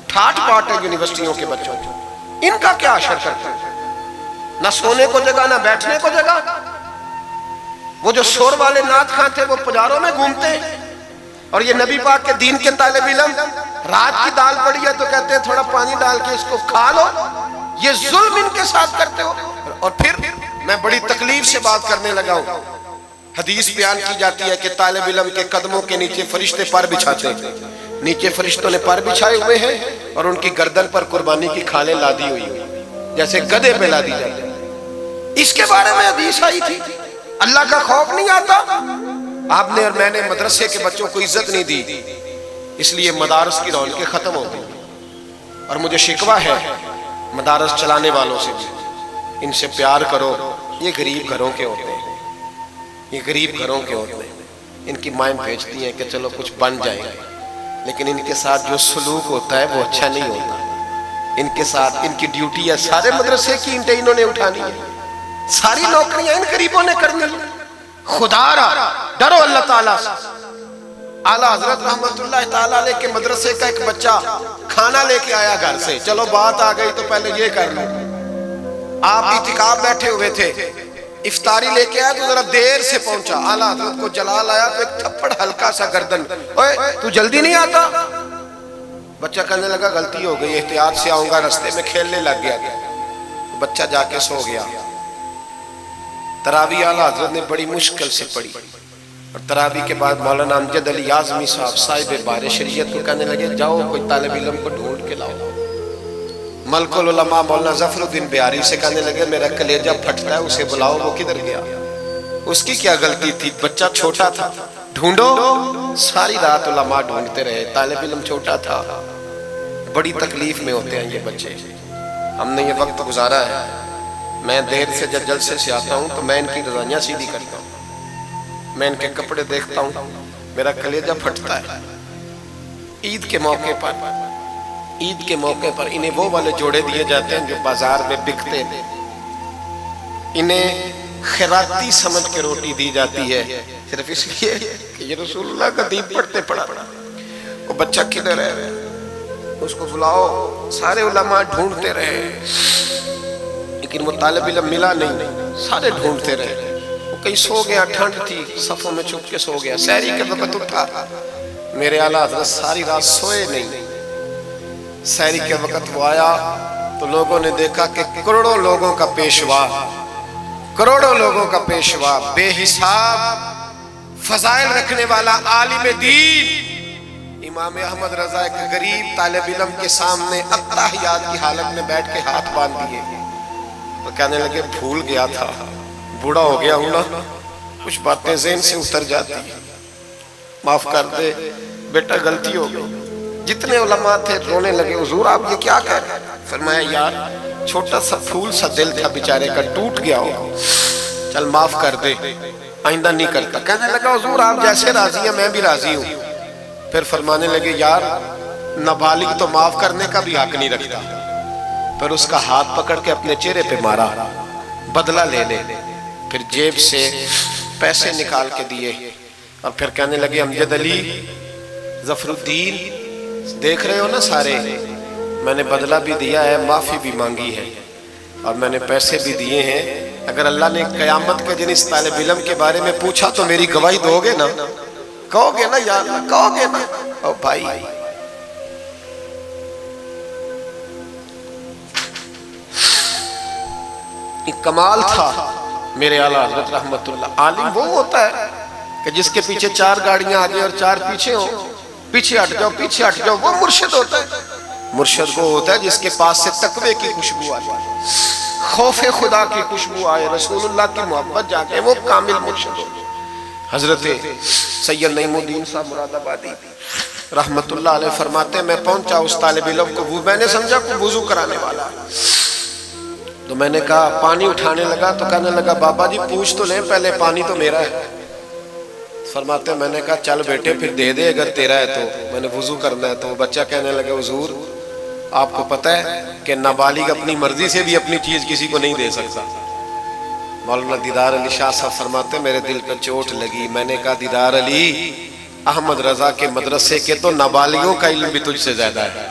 ٹھاٹ پاٹ ہے یونیورسٹیوں کے بچوں کی، ان کا کیا اثر کرتا ہے، نہ سونے کو جگہ نہ بیٹھنے کو جگہ۔ وہ جو شور والے نعت خواں تھے وہ پجاروں میں گھومتے ہیں، اور یہ نبی پاک کے دین کے طالب علم رات کی دال پڑی ہے تو کہتے ہیں تھوڑا پانی ڈال کے اس کو کھا لو، یہ ظلم ان کے ساتھ کرتے ہو۔ اور پھر میں بڑی تکلیف سے بات کرنے لگا ہوں، حدیث بیان کی جاتی ہے کہ طالب علم کے قدموں کے نیچے فرشتے پر بچھاتے ہیں، نیچے فرشتوں نے پر بچھائے ہوئے ہیں اور ان کی گردن پر قربانی کی کھالیں لادی ہوئی ہیں، جیسے گدھے پہ لادی جاتی ہے۔ اس کے بارے میں حدیث آئی تھی، اللہ کا خوف نہیں آتا؟ آپ نے اور میں نے مدرسے کے بچوں کو عزت نہیں دی، اس لیے مدارس کی رونقیں ختم ہو گئی۔ اور مجھے شکوہ ہے مدارس چلانے والوں سے بھی، ان سے پیار کرو، یہ غریب گھروں کے ہوتے ہیں، یہ غریب گھروں کے ہوتے ہیں، ان کی مائیں بھیجتی ہیں کہ چلو کچھ بن جائیں گے، لیکن ان کے ساتھ جو سلوک ہوتا ہے وہ اچھا نہیں ہوتا۔ ان کے ساتھ ان کی ڈیوٹی ہے، سارے مدرسے کی اینٹیں انہوں نے اٹھانی ہے، ساری نوکریاں ان غریبوں نے کرنی ہے۔ خدا را ڈرو اللہ تعالیٰ سے۔ اعلیٰ حضرت رحمت اللہ تعالیٰ علیہ کے مدرسے کا ایک بچہ کھانا لے کے آیا گھر سے، چلو بات آ گئی تو پہلے یہ کر لیں، آپ اعتکاف بیٹھے ہوئے تھے، افطاری لے کے آیا تو ذرا دیر سے پہنچا، اعلیٰ حضرت کو جلال آیا تو ایک تھپڑ ہلکا سا گردن، اوے تو جلدی نہیں آتا؟ بچہ کہنے لگا غلطی ہو گئی، احتیاط سے آؤں گا، رستے میں کھیلنے لگ گیا، بچہ جا کے سو گیا۔ تراویح اعلیٰ حضرت نے بڑی مشکل سے پڑھی، اور تراویح کے بعد مولانا امجد علی اعظمی صاحب صاحب بار شریعت کو کہنے لگے جاؤ کوئی طالب علم کو ڈھونڈ کے لاؤ۔ ملک العلماء مولانا ظفر الدین بیاری سے کہنے لگے میرا کلیجہ پھٹتا ہے، اسے بلاؤ، وہ کدھر گیا؟ اس کی کیا غلطی تھی؟ بچہ چھوٹا تھا، ڈھونڈو، ساری رات علماء ڈھونڈتے رہے، طالب علم چھوٹا تھا۔ بڑی تکلیف میں ہوتے ہیں یہ بچے۔ ہم نے یہ وقت گزارا ہے، میں دیر سے جب جلسے سے آتا ہوں تو میں ان کی رضائیاں سیدھی کرتا ہوں، میں ان کے کپڑے دیکھتا ہوں، میرا کلیجہ پھٹتا ہے۔ عید کے موقع پر انہیں وہ والے جوڑے دیے جاتے ہیں جو بازار میں بکتے ہیں، انہیں خیراتی سمجھ کے روٹی دی جاتی ہے، صرف اس لیے کہ یہ رسول اللہ کا دین پڑھتے پڑھا۔ وہ بچہ کدھر ہے؟ اس کو بلاؤ۔ سارے علماء ڈھونڈتے رہے لیکن وہ طالب علم ملا نہیں، سارے ڈھونڈتے رہے۔ وہ کہیں سو گیا، ٹھنڈ تھی، صفوں میں چھپ کے سو گیا۔ سحری کے وقت اٹھا، میرے اعلیٰ حضرت ساری رات سوئے نہیں۔ سحری کے وقت وہ آیا تو لوگوں نے دیکھا کہ کروڑوں لوگوں کا پیشوا، بے حساب فضائل رکھنے والا عالم دین امام احمد رضا ایک غریب طالب علم کے سامنے اتحیات کی حالت میں بیٹھ کے ہاتھ باندھ دیے تو کہنے لگے بھول گیا تھا، بوڑھا ہو گیا ہوں نا، کچھ باتیں ذہن سے اتر جاتی ہیں، معاف کر دے بیٹا، غلطی ہو گئی۔ جتنے علماء تھے رونے لگے، حضور آپ یہ کیا کہہ رہے ہیں؟ فرمایا یار چھوٹا سا پھول سا دل تھا بیچارے کا، ٹوٹ گیا ہو، چل معاف کر دے، آئندہ نہیں کرتا۔ کہنے لگا حضور آپ جیسے راضی ہیں میں بھی راضی ہوں۔ پھر فرمانے لگے یار نابالغ تو معاف کرنے کا بھی حق نہیں رکھتا۔ پھر اس کا ہاتھ پکڑ کے اپنے چہرے پہ مارا، بدلہ لے لے۔ پھر جیب سے پیسے نکال کے دیے اور پھر کہنے لگے امجد علی، ظفر الدین، دیکھ رہے ہو نا سارے، میں نے بدلہ بھی دیا ہے، معافی بھی مانگی ہے اور میں نے پیسے بھی دیے ہیں۔ اگر اللہ نے قیامت کے دن اس طالب علم کے بارے میں پوچھا تو میری گواہی دو گے نا؟ کہو گے نا یا اللہ؟ کہو گے نا؟ او بھائی، ایک کمال تھا میرے اعلیٰ حضرت رحمت اللہ۔ عالم وہ ہوتا ہے کہ جس کے پیچھے چار گاڑیاں آگے اور چار پیچھے ہوں، پیچھے ہٹ جاؤ پیچھے ہٹ جاؤ، وہ مرشد ہوتا ہے۔ مرشد وہ ہوتا ہے جس کے پاس سے تقوی کی خوشبو آئے، خوف خدا کی خوشبو آئے، رسول اللہ کی محبت جاگے، وہ کامل مرشد ہوتا ہے۔ حضرت سید نعیم الدین صاحب مراد آبادی رحمت اللہ علیہ فرماتے ہیں میں پہنچا اس طالب علم کو، میں نے سمجھا کوئی وضو کرانے والا، تو میں نے کہا پانی اٹھانے لگا تو کہنے لگا بابا جی پوچھ تو لیں پہلے، پانی تو میرا ہے۔ فرماتے ہیں میں نے کہا چل بیٹے پھر دے دے اگر تیرا ہے تو، میں نے وضو کرنا ہے۔ تو وہ بچہ کہنے لگا حضور آپ کو پتہ ہے کہ نابالغ اپنی مرضی سے بھی اپنی چیز کسی کو نہیں دے سکتا۔ مولانا دیدار علی شاہ صاحب فرماتے ہیں میرے دل پر چوٹ لگی، میں نے کہا دیدار علی، احمد رضا کے مدرسے کے تو نابالغوں کا علم بھی تجھ سے زیادہ ہے،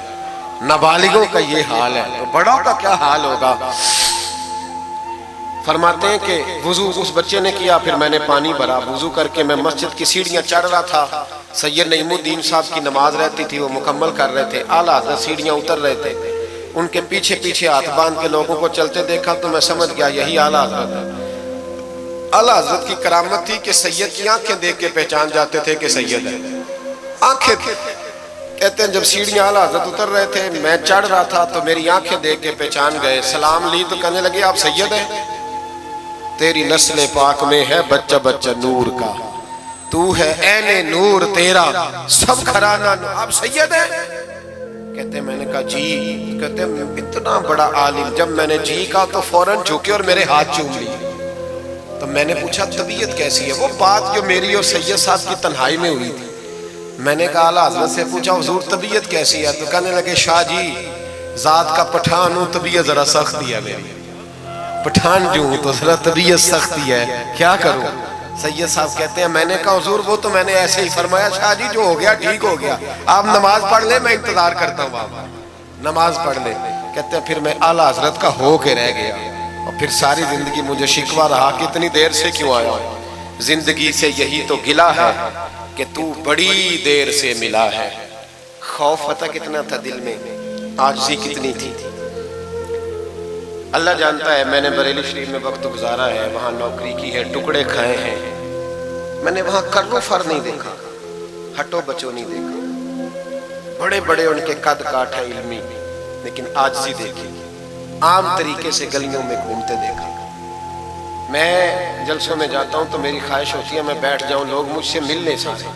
نابالغوں کا یہ حال ہے تو بڑوں کا کیا حال ہوگا۔ فرماتے ہیں کہ وضو اس بچے نے کیا، پھر میں نے پانی بھرا، وضو کر کے میں مسجد کی سیڑھیاں چڑھ رہا تھا، سید نعیم الدین صاحب کی نماز رہتی تھی، وہ مکمل کر رہے تھے، اعلیٰ حضرت سیڑھیاں اتر رہے تھے، ان کے پیچھے پیچھے ہاتھ باندھ کے لوگوں کو چلتے دیکھا تو میں سمجھ گیا یہی اعلیٰ حضرت ہے۔ اعلیٰ حضرت کی کرامت تھی کہ سید کی آنکھیں دیکھ کے پہچان جاتے تھے کہ سید ہے، آنکھیں کہتے ہیں جب سیڑھیاں اعلیٰ حضرت اتر رہے تھے میں چڑھ رہا تھا تو میری آنکھیں دیکھ کے پہچان گئے، سلام لی تو کہنے لگے آپ سید ہیں؟ تیری نسل پاک میں ہے بچہ بچہ نور کا، تو ہے عین نور تیرا سب گھرانہ نور، آپ سید ہیں؟ کہتے ہیں میں نے کہا جی، کہتے ہیں اتنا بڑا عالم، جب میں نے جی کہا تو فوراً جھکے اور میرے ہاتھ چوم لیے۔ تو میں نے پوچھا طبیعت کیسی ہے؟ وہ بات جو میری اور سید صاحب کی تنہائی میں ہوئی تھی، میں نے کہا اعلیٰ حضرت سے پوچھا حضور طبیعت کیسی ہے؟ تو کہنے لگے شاہ جی ذات کا پٹھان ہوں، طبیعت ذرا سختی ہے میری، پٹھان جو ہوں تو ذرا طبیعت سختی ہے، کیا کروں؟ سید صاحب کہتے ہیں میں نے کہا حضور وہ تو میں نے ایسے ہی فرمایا، شاہ جی جو ہو گیا ٹھیک ہو گیا، آپ نماز پڑھ لیں میں انتظار کرتا ہوں، آپ نماز پڑھ لیں۔ کہتے ہیں پھر میں اعلیٰ حضرت کا ہو کے رہ گیا اور پھر ساری زندگی مجھے شکوہ رہا کہ اتنی دیر سے کیوں آیا ہوں، زندگی سے یہی تو گلہ ہے کہ تو بڑی دیر سے ملا ہے۔ خوف پتہ کتنا تھا دل میں، عاجزی کتنی تھی، اللہ جانتا ہے۔ میں نے بریلی شریف میں وقت گزارا ہے، وہاں نوکری کی ہے، ٹکڑے کھائے ہیں، میں نے وہاں کرو فر نہیں دیکھا، ہٹو بچو نہیں دیکھا، بڑے بڑے ان کے قد کاٹ ہے علمی، لیکن عاجزی دیکھی، عام طریقے سے گلیوں میں گھومتے دیکھا۔ میں جلسوں میں جاتا ہوں تو میری خواہش ہوتی ہے میں بیٹھ جاؤں، لوگ مجھ سے مل لیں سارے.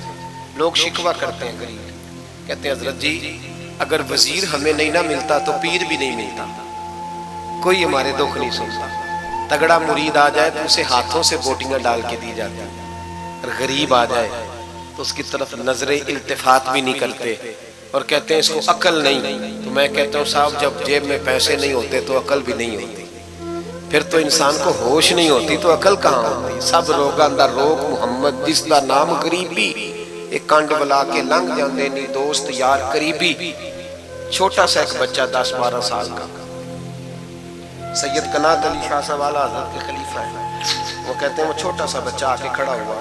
لوگ شکوہ کرتے ہیں غریب، کہتے ہیں حضرت جی اگر وزیر ہمیں نہیں نہ ملتا تو پیر بھی نہیں ملتا، کوئی ہمارے دکھ نہیں سنتا. تگڑا مرید آ جائے تو اسے ہاتھوں سے بوٹیاں ڈال کے دی جاتی، اور غریب آ جائے تو اس کی طرف نظر التفات بھی نہیں کرتے اور کہتے ہیں اس کو عقل نہیں. تو میں کہتا ہوں صاحب جب جیب میں پیسے نہیں ہوتے تو عقل بھی نہیں ہوتی، پھر تو انسان کو ہوش نہیں ہوتی تو عقل کہاں ہوتی. سب روگاں دا روگ محمد جس دا نام غریبی، ایک کانڈ بلا کے لنگ جاندے نہیں دوست یار قریبی. چھوٹا سا ایک بچہ 10-12 سال کا، سید قنات علی شاہ صاحب اعلیٰ حضرت کے خلیفہ ہیں، وہ کہتے ہیں وہ چھوٹا سا بچہ آ کے کھڑا ہوا،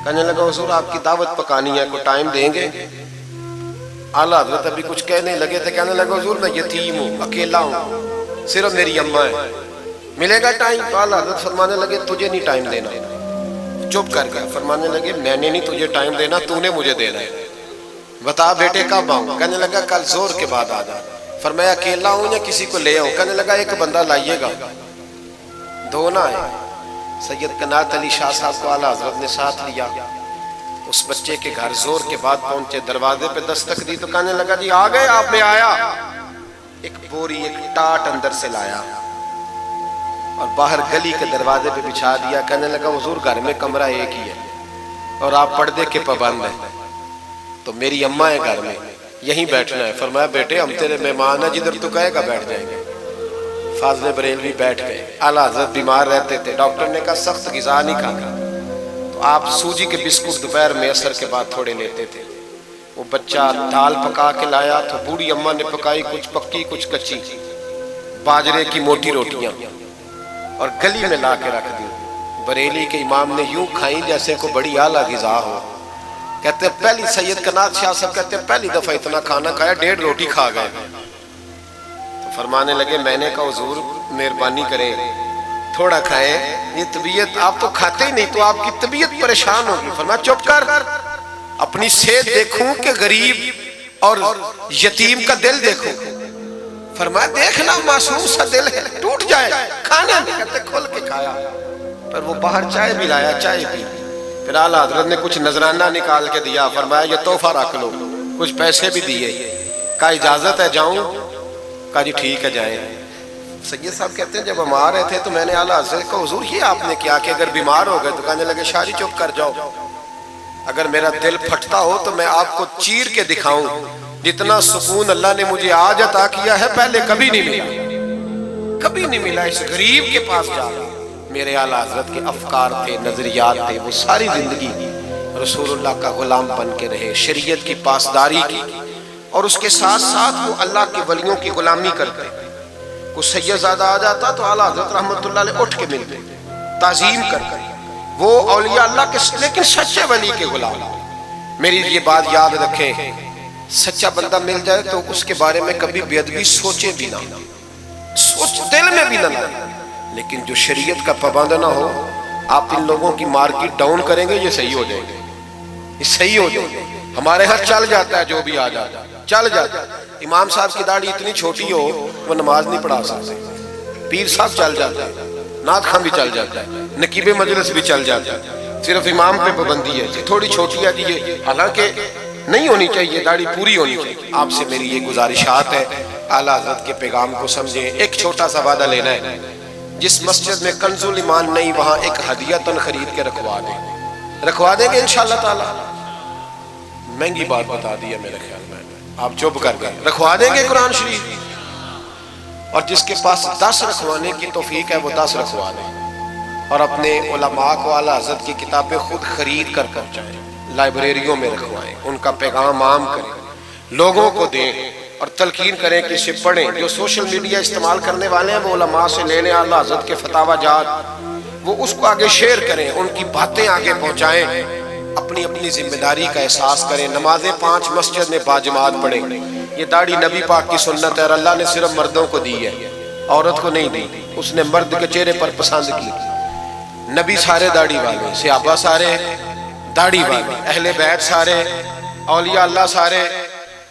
کہنے لگا حضور آپ کی دعوت پکانی ہے، کوئی ٹائم دیں گے؟ اعلیٰ حضرت ابھی کچھ کہنے لگے تھے، کہنے لگا حضور میں یتیم ہوں، اکیلا ہوں، صرف میری اماں ہے، ملے گا ٹائم؟ تو اعلیٰ حضرت فرمانے لگے تجھے نہیں ٹائم دینا. چپ کر گیا، فرمانے لگے میں نے نہیں تجھے ٹائم دینا، تو نے مجھے دینا ہے، بتا بیٹے کب آؤں؟ کہنے لگا کل زور کے بعد آ جا. فرمایا اکیلا ہوں یا کسی کو لے آؤں؟ کہنے لگا ایک بندہ لائیے گا. دو نہ آئے. سید قنات علی شاہ صاحب کو اعلیٰ حضرت نے ساتھ لیا، اس بچے کے گھر زور کے بعد پہنچے، دروازے پہ دستک دی تو کہنے لگا جی آ گئے آپ؟ میں آیا. ایک بوری ایک ٹاٹ اندر سے لایا اور باہر گلی کے دروازے پہ بچھا دیا. کہنے لگا حضور گھر میں کمرہ ایک ہی ہے اور آپ پردے کے پابند ہیں، تو میری اماں ہے گھر میں، یہیں بیٹھنا ہے. فرمایا بیٹے ہم تیرے مہمان ہیں، جدھر تو کہے گا بیٹھ جائیں گے. فاضل بریلوی بیٹھ گئے. اعلیٰ حضرت بیمار رہتے تھے، ڈاکٹر نے کہا سخت غذا نہیں کھانا، تو آپ سوجی کے بسکٹ دوپہر میں عصر کے بعد تھوڑے لیتے تھے. وہ بچہ دال پکا کے لایا تو بوڑھی اماں نے پکائی، کچھ پکی کچھ کچی، باجرے کی موٹی روٹیاں، اور گلی میں لا کے رکھ دی. بریلی کے امام نے یوں کھائیں جیسے کو بڑی اعلیٰ غذا ہو. کہتے ہیں پہلی سید قنات شاہ صاحب کہتے ہیں پہلی دفعہ اتنا کھانا کھایا، 1.5 روٹی کھا گئے. تو فرمانے لگے میں نے کہا حضور مہربانی کریں تھوڑا کھائیں، یہ طبیعت آپ تو کھاتے ہی نہیں تو آپ کی طبیعت پریشان ہوگی. فرمایا چپ کر، اپنی صحت دیکھوں کہ غریب اور یتیم کا دل دیکھوں. فرمایا دیکھنا معصوم سا دل ہے، ٹوٹ جائے کھانے میں. کہتے کھول کے کھایا، پر وہ باہر چائے بھی لایا، چائے پی. پھر اعلیٰ حضرت نے کچھ نذرانہ نکال کے دیا، فرمایا یہ تحفہ رکھ لو. کچھ پیسے بھی دیے. کہا اجازت ہے جاؤں؟ کہا جی ٹھیک ہے جائیں. سید صاحب کہتے ہیں جب ہم آ رہے تھے تو میں نے اعلیٰ حضرت کو حضور یہ آپ نے کیا کہ اگر بیمار ہو گئے؟ تو کہنے لگے شاہ جی چپ کر جاؤ، اگر میرا دل پھٹتا ہو تو میں آپ کو چیر کے دکھاؤں جتنا سکون اللہ نے مجھے آج عطا کیا ہے پہلے کبھی نہیں ملا، کبھی نہیں ملا. اس غریب کے پاس جا رہا. میرے اعلیٰ حضرت کے افکار تھے، نظریات تھے، وہ ساری زندگی رسول اللہ کا غلام بن کے رہے، شریعت کی پاسداری کی، اور اس کے ساتھ ساتھ وہ اللہ کے ولیوں کی غلامی کرتے. کوئی سید زادہ آ جاتا تو اعلیٰ حضرت رحمت اللہ علیہ اٹھ کے ملتے، تعظیم کرتے. وہ اولیاء اللہ کے لیکن سچے ولی کے غلام. میری یہ بات یاد رکھیں، سچا بندہ مل جائے تو اس کے بارے میں کبھی بے ادبی سوچے بھی نہ، سوچ دل میں بھی نہ لائے. لیکن جو شریعت کا پابند نہ ہو، آپ ان لوگوں کی مارکیٹ ڈاؤن کریں گے یہ صحیح ہو جائے گے، یہ صحیح ہو جائے گے. ہمارے ہاں چل جاتا ہے جو بھی آ جاتا ہے چل جاتا ہے. امام صاحب کی داڑھی اتنی چھوٹی ہو وہ نماز نہیں پڑھا سکتے، پیر صاحب چل جاتا ہے، نعت خواں بھی چل جاتا ہے، نقیب مجلس بھی چل جاتا ہے، صرف امام پہ پابندی ہے جی تھوڑی چھوٹی ہے جی. یہ حالانکہ نہیں ہونی چاہیے، داڑھی پوری ہونی چاہیے. آپ سے میری یہ گزارشات ہے، اعلیٰ حضرت کے پیغام کو سمجھیں. ایک چھوٹا سا وعدہ لینا ہے، جس مسجد میں کنز الایمان نہیں وہاں ایک ہدیہ خرید کے رکھوا دیں گے انشاءاللہ تعالی. مہنگی بات بتا دی ہے میرے خیال میں، آپ چپ کر گئے. رکھوا دیں گے قرآن شریف، اور جس کے پاس 10 رکھوانے کی توفیق ہے وہ 10 رکھوا دیں، اور اپنے علماء کو اعلیٰ حضرت کی کتابیں خود خرید کر پہنچائیں، لائبریریوں میں رکھوائیں، ان کا پیغام عام کریں، لوگوں کو دیں اور تلقین کریں کہ اسے پڑھیں. جو سوشل میڈیا استعمال کرنے والے ہیں وہ علماء سے لے لیں اعلیٰ حضرت کے فتاوی جات، وہ اس کو آگے شیئر کریں، ان کی باتیں آگے پہنچائیں، اپنی اپنی ذمہ داری کا احساس کریں. نمازیں 5 مسجد میں باجماعت پڑھیں. یہ داڑھی نبی پاک کی سنت ہے اور اللہ نے صرف مردوں کو دی ہے، عورت کو نہیں دی. اس نے مرد کے چہرے پر پسند کی. نبی سارے داڑھی والے، صحابہ سارے داڑھی والے، اہل بیت سارے، اولیاء اللہ سارے.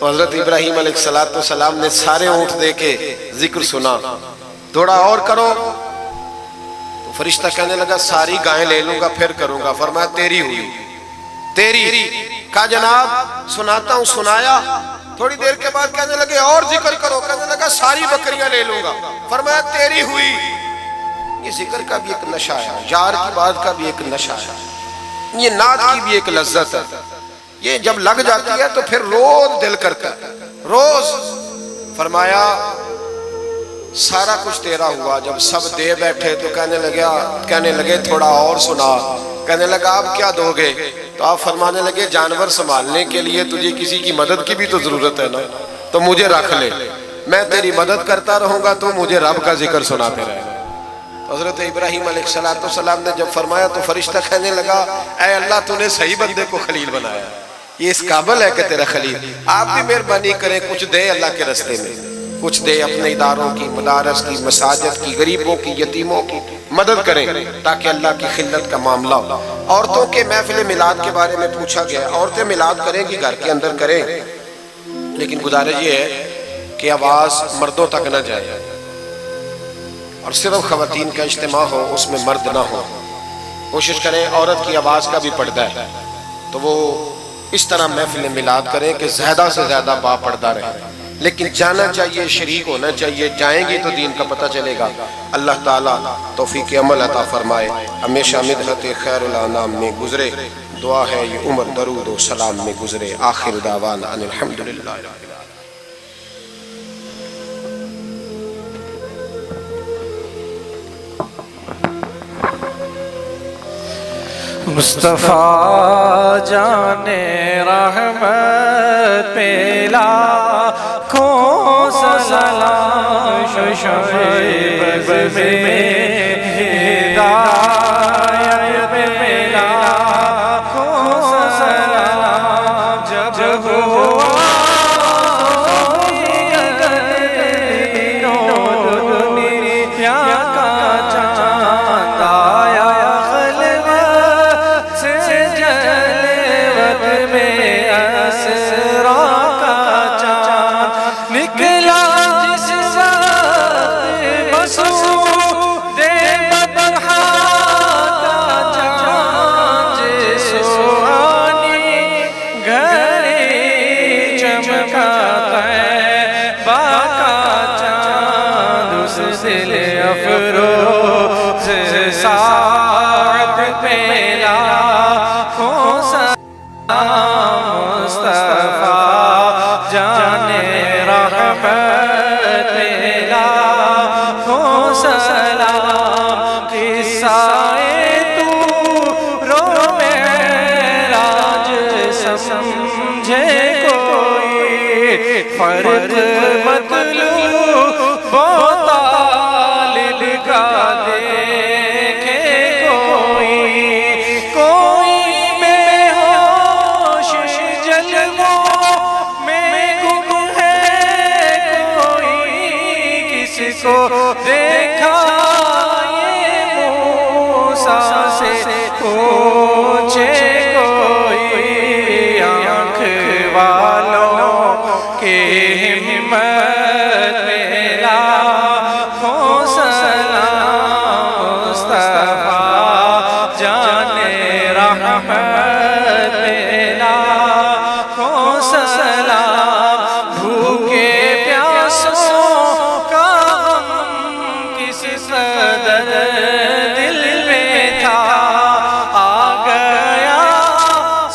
تو حضرت ابراہیم علیہ السلام نے سارے اونٹ دے کے ذکر سنا، تھوڑا اور کرو، تو فرشتہ کہنے لگا ساری گائیں لے لوں گا پھر کروں گا، فرمایا تیری ہوئی، تیری، کہا جناب سناتا ہوں، سنایا، تھوڑی دیر کے بعد کہنے لگے اور ذکر کرو، کہنے لگا ساری بکریاں لے لوں گا، فرمایا تیری ہوئی۔ یہ ذکر کا بھی ایک نشہ ہے، یار کی بات کا بھی ایک نشہ ہے، یہ نعت کی بھی ایک لذت ہے، یہ جب لگ جاتی ہے تو پھر روز دل کرتا ہے، روز۔ فرمایا سارا کچھ تیرا ہوا، جب سب دے بیٹھے تو کہنے لگے تھوڑا اور سنا، کہنے لگا آپ کیا دو گے؟ تو آپ فرمانے لگے جانور سنبھالنے کے لیے تجھے کسی کی مدد کی بھی تو ضرورت ہے نا، تو مجھے رکھ لے، میں تیری مدد کرتا رہوں گا تو مجھے رب کا ذکر سناتے رہے۔ حضرت ابراہیم علیہ السلام نے جب فرمایا تو فرشتہ کہنے لگا اے اللہ تو نے صحیح بندے کو خلیل بنایا، یہ اس قابل ہے کہ تیرا خلیل، آپ بھی مہربانی کریں کچھ دے اللہ کے رستے میں، کچھ دے اپنے اداروں کی، مدارس کی، مساجد کی، غریبوں کی، یتیموں کی مدد کریں تاکہ اللہ کی خلت کا معاملہ ہو۔ عورتوں کے محفل میلاد کے بارے میں پوچھا گیا، عورتیں میلاد کریں گی گھر کے اندر کریں، لیکن گزارش یہ ہے کہ آواز مردوں تک نہ جائے اور صرف خواتین کا اجتماع ہو، اس میں مرد نہ ہو۔ کوشش کریں عورت کی آواز کا بھی پردہ ہے تو وہ اس طرح محفل میلاد کریں کہ زیادہ سے زیادہ با پردہ رہے، لیکن جانا چاہیے، شریک ہونا چاہیے، جائیں گی تو دین کا پتہ چلے گا۔ اللہ تعالیٰ توفیق عمل عطا فرمائے، ہمیشہ مدحت خیر الانام میں گزرے، دعا ہے یہ عمر درود و سلام میں گزرے۔ آخر دعوانا ان الحمدللہ۔ مصطفیٰ جان رحمت پہ لاکھوں سلام، شعیب میں ہدایت پہ لاکھوں سلام، جب ہوا دنیا کا چاند آیا فرد مطلوب طالب کا دیکھے کوئی بے ہوش جلووں میں گم ہے، کوئی کس کو دیکھا یہ موسیٰ سے پوچھے، کوئی آنکھ والوں کہ ہمت میں لاکھوں سلام، مصطفیٰ جان رحمت میں لاکھوں سلام، بھوکے پیاسوں کا غم کس قدر دل میں تھا، آ گیا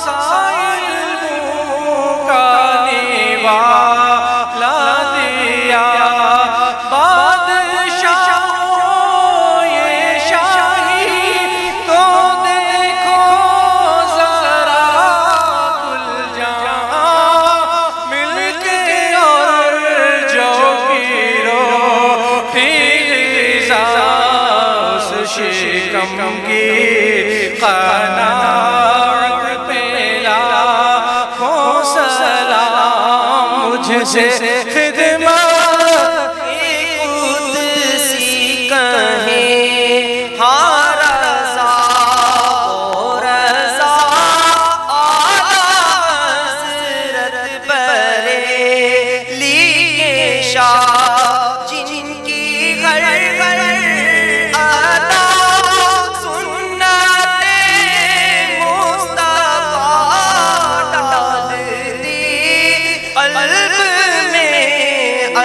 سائل منہ کا نیوا شکم کی قناعت پہ لاکھوں سلام، مجھ سے خدمت قدسی کہیں، ہاں رضا و رضا اعلیٰ حضرت پر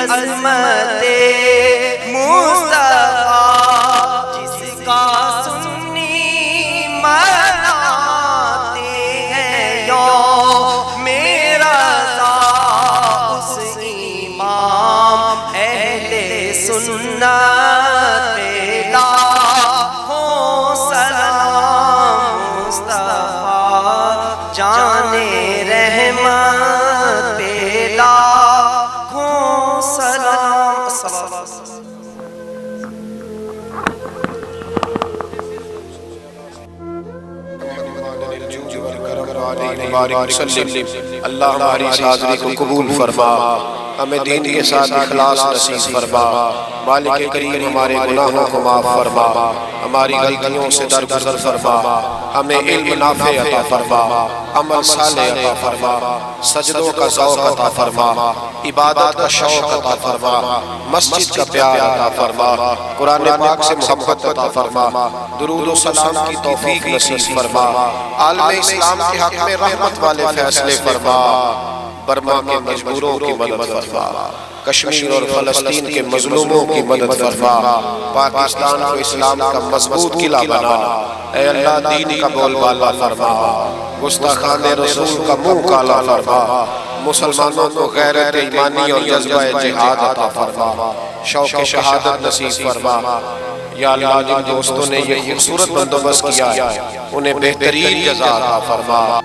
عظمت مصطفیٰ جس کا سنی مناتے ہیں یوم رضا اس امام اہل سنت پہ لاکھوں سلام مصطفیٰ جان رحمت پہ لاکھوں سلام اللہ ہماری اس حاضری کو قبول فرما، ہمیں دین کے ساتھ اخلاص نصیب فرما، مالک کریم ہمارے گناہوں کو معاف فرما، ہماری غلطیوں سے درگزر فرما، ہمیں علم نافع عطا فرما، عمل صالح عطا فرما، سجدوں کا ذوق عطا فرما، عبادت کا شوق عطا فرما، مسجد کا پیار عطا فرما، قرآن پاک سے محبت عطا فرما، درود و سلام کی توفیق نصیب فرما، عالم اسلام کے حق میں رحمت والے فیصلے فرما، برما کے مجبوروں کی مدد فرما، کشمیر اور فلسطین کے مظلوموں کی مدد فرما، پاکستان کو اسلام کا مضبوط قلعہ بنا، اے اللہ دین کا بول بالا فرما، گستاخان رسول کا منہ کالا فرما، مسلمانوں کو غیرت ایمانی اور جذبہ جہاد عطا فرما، شوق شہادت نصیب فرما۔ یا اللہ جن دوستوں نے یہ خوبصورت بندوبست کیا ہے انہیں بہترین جزا عطا فرما۔